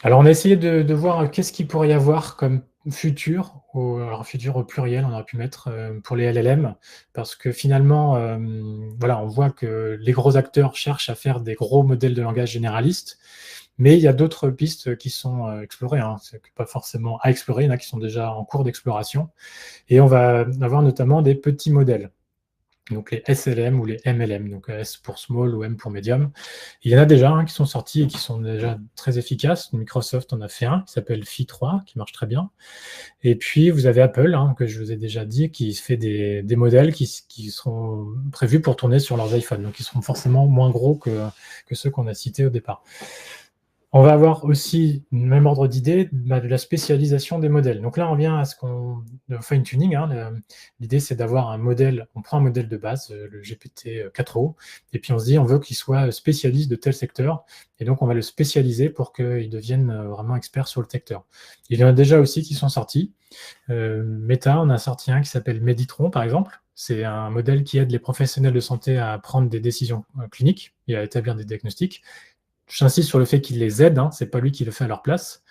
Alors, on a essayé de voir qu'est-ce qu'il pourrait y avoir comme futur, alors futur au pluriel, on aurait pu mettre pour les LLM, parce que finalement, voilà, on voit que les gros acteurs cherchent à faire des gros modèles de langage généralistes, mais il y a d'autres pistes qui sont explorées, c'est pas forcément à explorer, il y en a qui sont déjà en cours d'exploration, et on va avoir notamment des petits modèles. Donc les SLM ou les MLM, donc S pour small ou M pour medium. Il y en a déjà qui sont sortis et qui sont déjà très efficaces. Microsoft en a fait un qui s'appelle Phi 3, qui marche très bien. Et puis vous avez Apple, que je vous ai déjà dit, qui fait des modèles qui seront prévus pour tourner sur leurs iPhones, donc ils seront forcément moins gros que ceux qu'on a cités au départ. On va avoir aussi le même ordre d'idée de la spécialisation des modèles. Donc là, on vient à ce qu'on le fine-tuning. L'idée, c'est d'avoir un modèle, on prend un modèle de base, le GPT-4o, et puis on se dit, on veut qu'il soit spécialiste de tel secteur, et donc on va le spécialiser pour qu'il devienne vraiment expert sur le secteur. Il y en a déjà aussi qui sont sortis. Meta, on a sorti un qui s'appelle Meditron, par exemple. C'est un modèle qui aide les professionnels de santé à prendre des décisions cliniques et à établir des diagnostics. J'insiste sur le fait qu'il les aide, c'est pas lui qui le fait à leur place.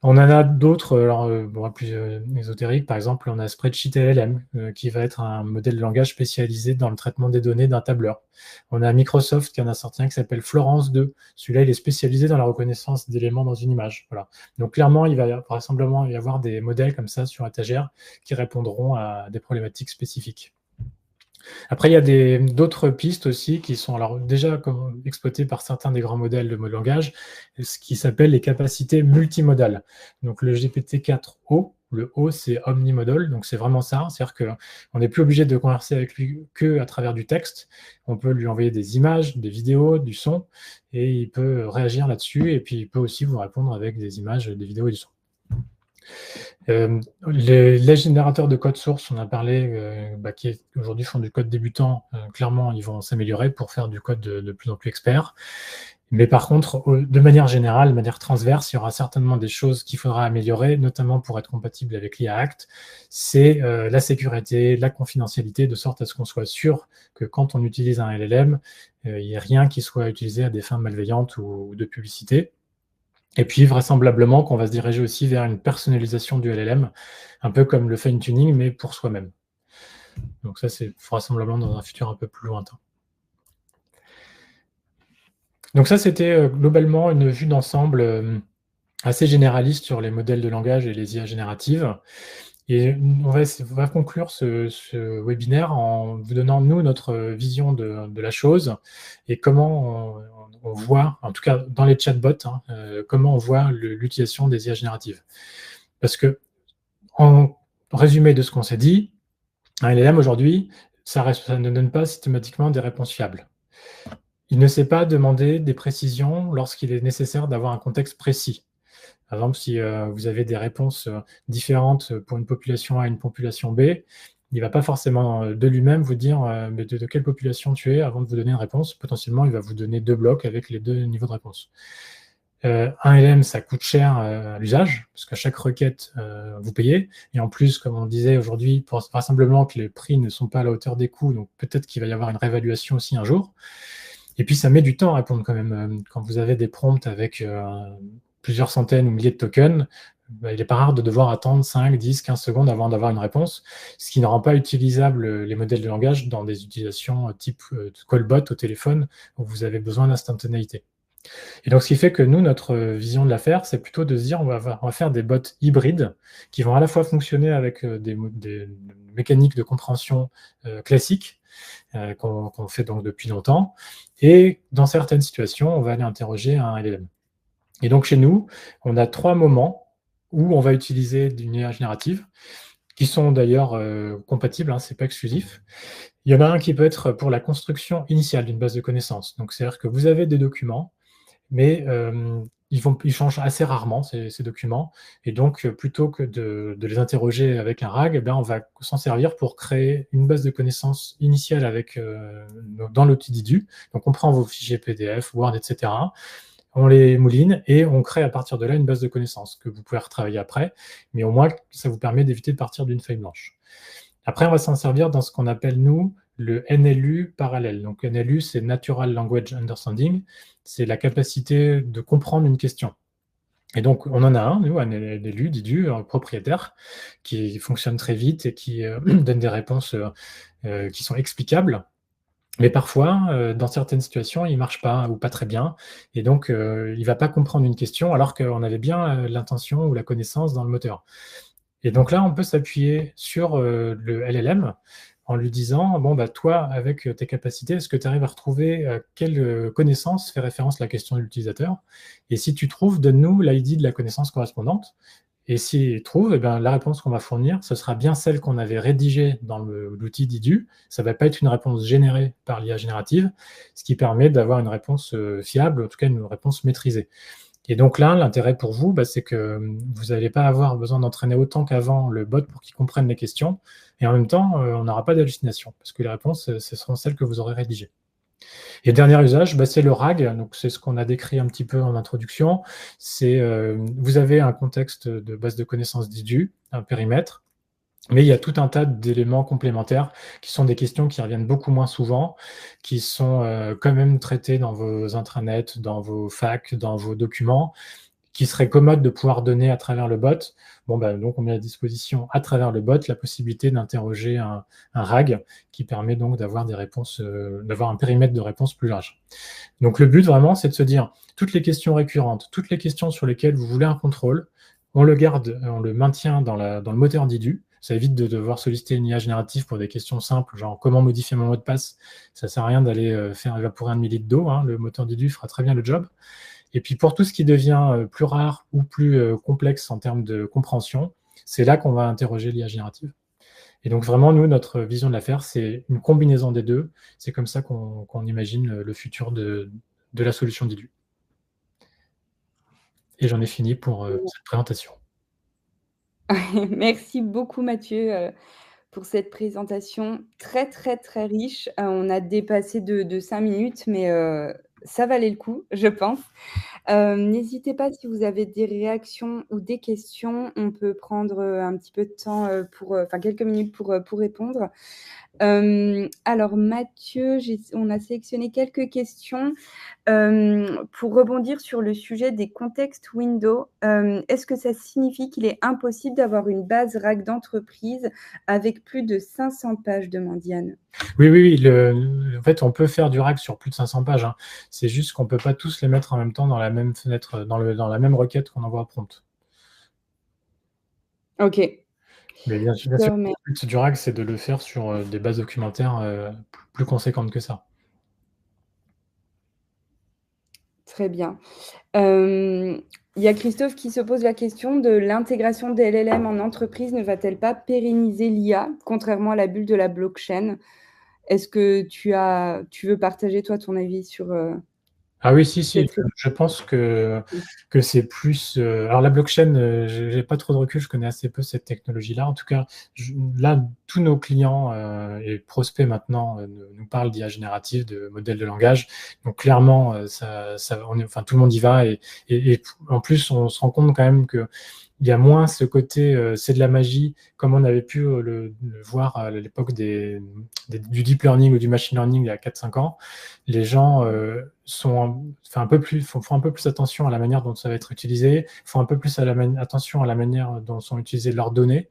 On en a d'autres, plus ésotériques. Par exemple, on a Spreadsheet LLM, qui va être un modèle de langage spécialisé dans le traitement des données d'un tableur. On a Microsoft qui en a sorti un qui s'appelle Florence 2. Celui-là, il est spécialisé dans la reconnaissance d'éléments dans une image. Voilà. Donc clairement, il va vraisemblablement y avoir des modèles comme ça sur étagère qui répondront à des problématiques spécifiques. Après, il y a d'autres pistes aussi qui sont alors déjà exploitées par certains des grands modèles de langage, ce qui s'appelle les capacités multimodales. Donc le GPT-4o, le O, c'est omnimodal, donc c'est vraiment ça, c'est-à-dire qu'on n'est plus obligé de converser avec lui qu'à travers du texte, on peut lui envoyer des images, des vidéos, du son, et il peut réagir là-dessus, et puis il peut aussi vous répondre avec des images, des vidéos et du son. Les générateurs de code source, on a parlé, qui aujourd'hui font du code débutant, clairement, ils vont s'améliorer pour faire du code de plus en plus expert. Mais par contre, de manière générale, de manière transverse, il y aura certainement des choses qu'il faudra améliorer, notamment pour être compatible avec l'IA Act. C'est la sécurité, la confidentialité, de sorte à ce qu'on soit sûr que quand on utilise un LLM, il n'y ait rien qui soit utilisé à des fins malveillantes ou de publicité. Et puis, vraisemblablement, qu'on va se diriger aussi vers une personnalisation du LLM, un peu comme le fine-tuning, mais pour soi-même. Donc ça, c'est vraisemblablement dans un futur un peu plus lointain. Donc ça, c'était globalement une vue d'ensemble assez généraliste sur les modèles de langage et les IA génératives. Et on va conclure ce webinaire en vous donnant, nous, notre vision de la chose et comment on voit, en tout cas dans les chatbots, comment on voit l'utilisation des IA génératives. Parce que, en résumé de ce qu'on s'est dit, un LLM aujourd'hui, ça ne donne pas systématiquement des réponses fiables. Il ne sait pas demander des précisions lorsqu'il est nécessaire d'avoir un contexte précis. Par exemple, si vous avez des réponses différentes pour une population A et une population B, il ne va pas forcément de lui-même vous dire de quelle population tu es avant de vous donner une réponse. Potentiellement, il va vous donner 2 blocs avec les 2 niveaux de réponse. Un LM, ça coûte cher à l'usage, parce qu'à chaque requête, vous payez. Et en plus, comme on disait aujourd'hui, vraisemblablement que les prix ne sont pas à la hauteur des coûts, donc peut-être qu'il va y avoir une réévaluation aussi un jour. Et puis, ça met du temps à répondre quand même. Quand vous avez des prompts avec plusieurs centaines ou milliers de tokens, il n'est pas rare de devoir attendre 5, 10, 15 secondes avant d'avoir une réponse, ce qui ne rend pas utilisables les modèles de langage dans des utilisations type callbot au téléphone, où vous avez besoin d'instantanéité. Et donc, ce qui fait que nous, notre vision de l'affaire, c'est plutôt de se dire on va faire des bots hybrides qui vont à la fois fonctionner avec des mécaniques de compréhension classiques qu'on fait donc depuis longtemps, et dans certaines situations, on va aller interroger un LLM. Et donc, chez nous, on a 3 moments où on va utiliser une IA générative, qui sont d'ailleurs compatibles, ce n'est pas exclusif. Il y en a un qui peut être pour la construction initiale d'une base de connaissances. Donc, c'est-à-dire que vous avez des documents, mais ils changent assez rarement, ces documents. Et donc, plutôt que de les interroger avec un RAG, on va s'en servir pour créer une base de connaissances initiale dans l'outil DIDU. Donc, on prend vos fichiers PDF, Word, etc., on les mouline et on crée à partir de là une base de connaissances que vous pouvez retravailler après, mais au moins, ça vous permet d'éviter de partir d'une feuille blanche. Après, on va s'en servir dans ce qu'on appelle, nous, le NLU parallèle. Donc, NLU, c'est Natural Language Understanding. C'est la capacité de comprendre une question. Et donc, on en a un, nous, un NLU, DIDU, propriétaire, qui fonctionne très vite et qui donne des réponses qui sont explicables. Mais parfois, dans certaines situations, il ne marche pas ou pas très bien. Et donc, il ne va pas comprendre une question alors qu'on avait bien l'intention ou la connaissance dans le moteur. Et donc là, on peut s'appuyer sur le LLM en lui disant, toi, avec tes capacités, est-ce que tu arrives à retrouver quelle connaissance fait référence à la question de l'utilisateur? Et si tu trouves, donne-nous l'ID de la connaissance correspondante. Et s'il trouve, eh ben, la réponse qu'on va fournir, ce sera bien celle qu'on avait rédigée dans l'outil Didu. Ça ne va pas être une réponse générée par l'IA générative, ce qui permet d'avoir une réponse fiable, en tout cas une réponse maîtrisée. Et donc là, l'intérêt pour vous, c'est que vous n'allez pas avoir besoin d'entraîner autant qu'avant le bot pour qu'il comprenne les questions. Et en même temps, on n'aura pas d'hallucination, parce que les réponses, ce seront celles que vous aurez rédigées. Et le dernier usage, c'est le RAG. Donc, c'est ce qu'on a décrit un petit peu en introduction. C'est vous avez un contexte de base de connaissances DIDU, un périmètre, mais il y a tout un tas d'éléments complémentaires qui sont des questions qui reviennent beaucoup moins souvent, qui sont quand même traitées dans vos intranets, dans vos facs, dans vos documents, qui serait commode de pouvoir donner à travers le bot. Donc on met à disposition à travers le bot la possibilité d'interroger un RAG qui permet donc d'avoir des réponses, d'avoir un périmètre de réponse plus large. Donc le but vraiment, c'est de se dire toutes les questions récurrentes, toutes les questions sur lesquelles vous voulez un contrôle, on le garde, on le maintient dans le moteur Didu. Ça évite de devoir solliciter une IA générative pour des questions simples, genre comment modifier mon mot de passe. Ça ne sert à rien d'aller faire évaporer 1 millilitre d'eau. Le moteur Didu fera très bien le job. Et puis pour tout ce qui devient plus rare ou plus complexe en termes de compréhension, c'est là qu'on va interroger l'IA générative. Et donc vraiment, nous, notre vision de l'affaire, c'est une combinaison des deux. C'est comme ça qu'on imagine le futur de la solution Didu. Et j'en ai fini pour cette présentation. Merci beaucoup Mathieu, pour cette présentation très, très, très riche. On a dépassé de 5 minutes, mais ça valait le coup, je pense. N'hésitez pas si vous avez des réactions ou des questions, on peut prendre, un petit peu de temps, quelques minutes pour répondre. Alors Mathieu, on a sélectionné quelques questions. Pour rebondir sur le sujet des contextes window, est-ce que ça signifie qu'il est impossible d'avoir une base RAG d'entreprise avec plus de 500 pages? demande Yann. Oui. En fait, on peut faire du RAG sur plus de 500 pages. C'est juste qu'on ne peut pas tous les mettre en même temps dans la même fenêtre, dans la même requête qu'on envoie à prompt. OK. Mais bien sûr, le but du RAG, c'est de le faire sur des bases documentaires plus conséquentes que ça. Très bien. Il y a Christophe qui se pose la question de l'intégration des LLM en entreprise ne va-t-elle pas pérenniser l'IA, contrairement à la bulle de la blockchain? Est-ce que tu veux partager, toi, ton avis sur, Ah oui, si, cette je pense que c'est plus. Alors, la blockchain, je n'ai pas trop de recul, je connais assez peu cette technologie-là. En tout cas, là, tous nos clients et prospects maintenant nous parlent d'IA générative, de modèles de langage. Donc, clairement, tout le monde y va. Et en plus, on se rend compte quand même que il y a moins ce côté, c'est de la magie, comme on avait pu le voir à l'époque du deep learning ou du machine learning il y a 4-5 ans. Les gens font un peu plus attention à la manière dont ça va être utilisé, font un peu plus attention à la manière dont sont utilisées leurs données.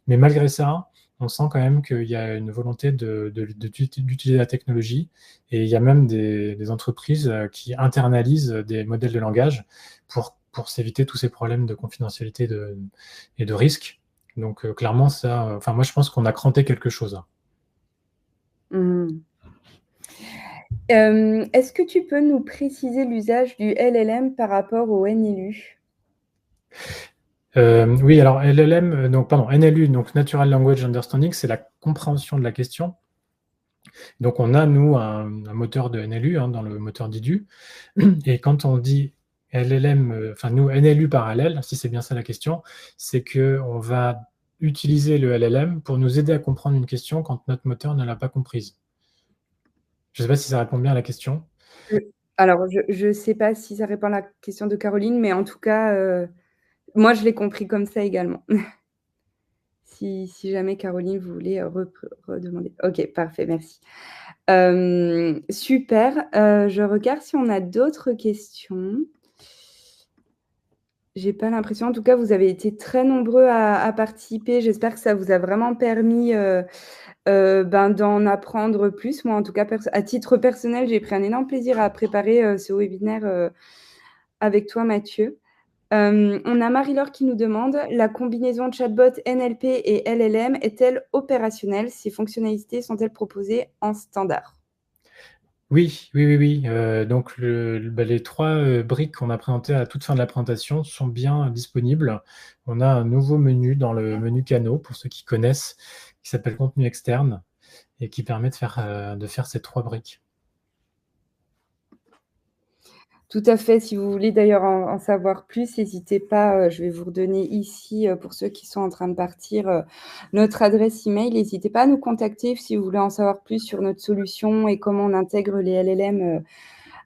Mais malgré ça, on sent quand même qu'il y a une volonté d'utiliser la technologie. Et il y a même des entreprises qui internalisent des modèles de langage pour s'éviter tous ces problèmes de confidentialité et de risque. Donc clairement, moi je pense qu'on a cranté quelque chose. Est-ce que tu peux nous préciser l'usage du LLM par rapport au NLU? Oui, alors NLU, donc Natural Language Understanding, c'est la compréhension de la question. Donc on a, nous, un moteur de NLU dans le moteur Didu. Et quand on dit LLM, nous, NLU parallèle, si c'est bien ça la question, c'est qu'on va utiliser le LLM pour nous aider à comprendre une question quand notre moteur ne l'a pas comprise. Je ne sais pas si ça répond bien à la question. Alors, je ne sais pas si ça répond à la question de Caroline, mais en tout cas, moi, je l'ai compris comme ça également. Si jamais Caroline, vous voulez redemander. OK, parfait, merci. Super, je regarde si on a d'autres questions. J'ai pas l'impression. En tout cas, vous avez été très nombreux à participer. J'espère que ça vous a vraiment permis, d'en apprendre plus. Moi, en tout cas, à titre personnel, j'ai pris un énorme plaisir à préparer, ce webinaire, avec toi, Mathieu. On a Marie-Laure qui nous demande: «La combinaison chatbot NLP et LLM est-elle opérationnelle? Ces fonctionnalités sont-elles proposées en standard?» Oui, oui, oui, oui. Donc, les 3 briques qu'on a présentées à la toute fin de la présentation sont bien disponibles. On a un nouveau menu dans le menu canaux, pour ceux qui connaissent, qui s'appelle contenu externe et qui permet de faire ces 3 briques. Tout à fait. Si vous voulez d'ailleurs en savoir plus, n'hésitez pas, je vais vous redonner ici, pour ceux qui sont en train de partir, notre adresse email. N'hésitez pas à nous contacter si vous voulez en savoir plus sur notre solution et comment on intègre les LLM,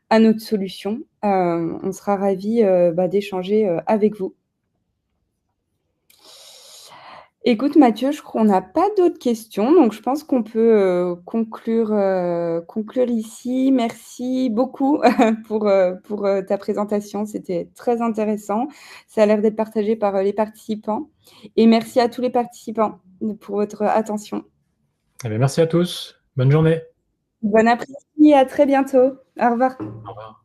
à notre solution. On sera ravis, d'échanger, avec vous. Écoute Mathieu, je crois qu'on n'a pas d'autres questions, donc je pense qu'on peut, conclure ici. Merci beaucoup pour ta présentation, c'était très intéressant. Ça a l'air d'être partagé par, les participants et merci à tous les participants pour votre attention. Eh bien, merci à tous. Bonne journée. Bon après-midi et à très bientôt. Au revoir. Au revoir.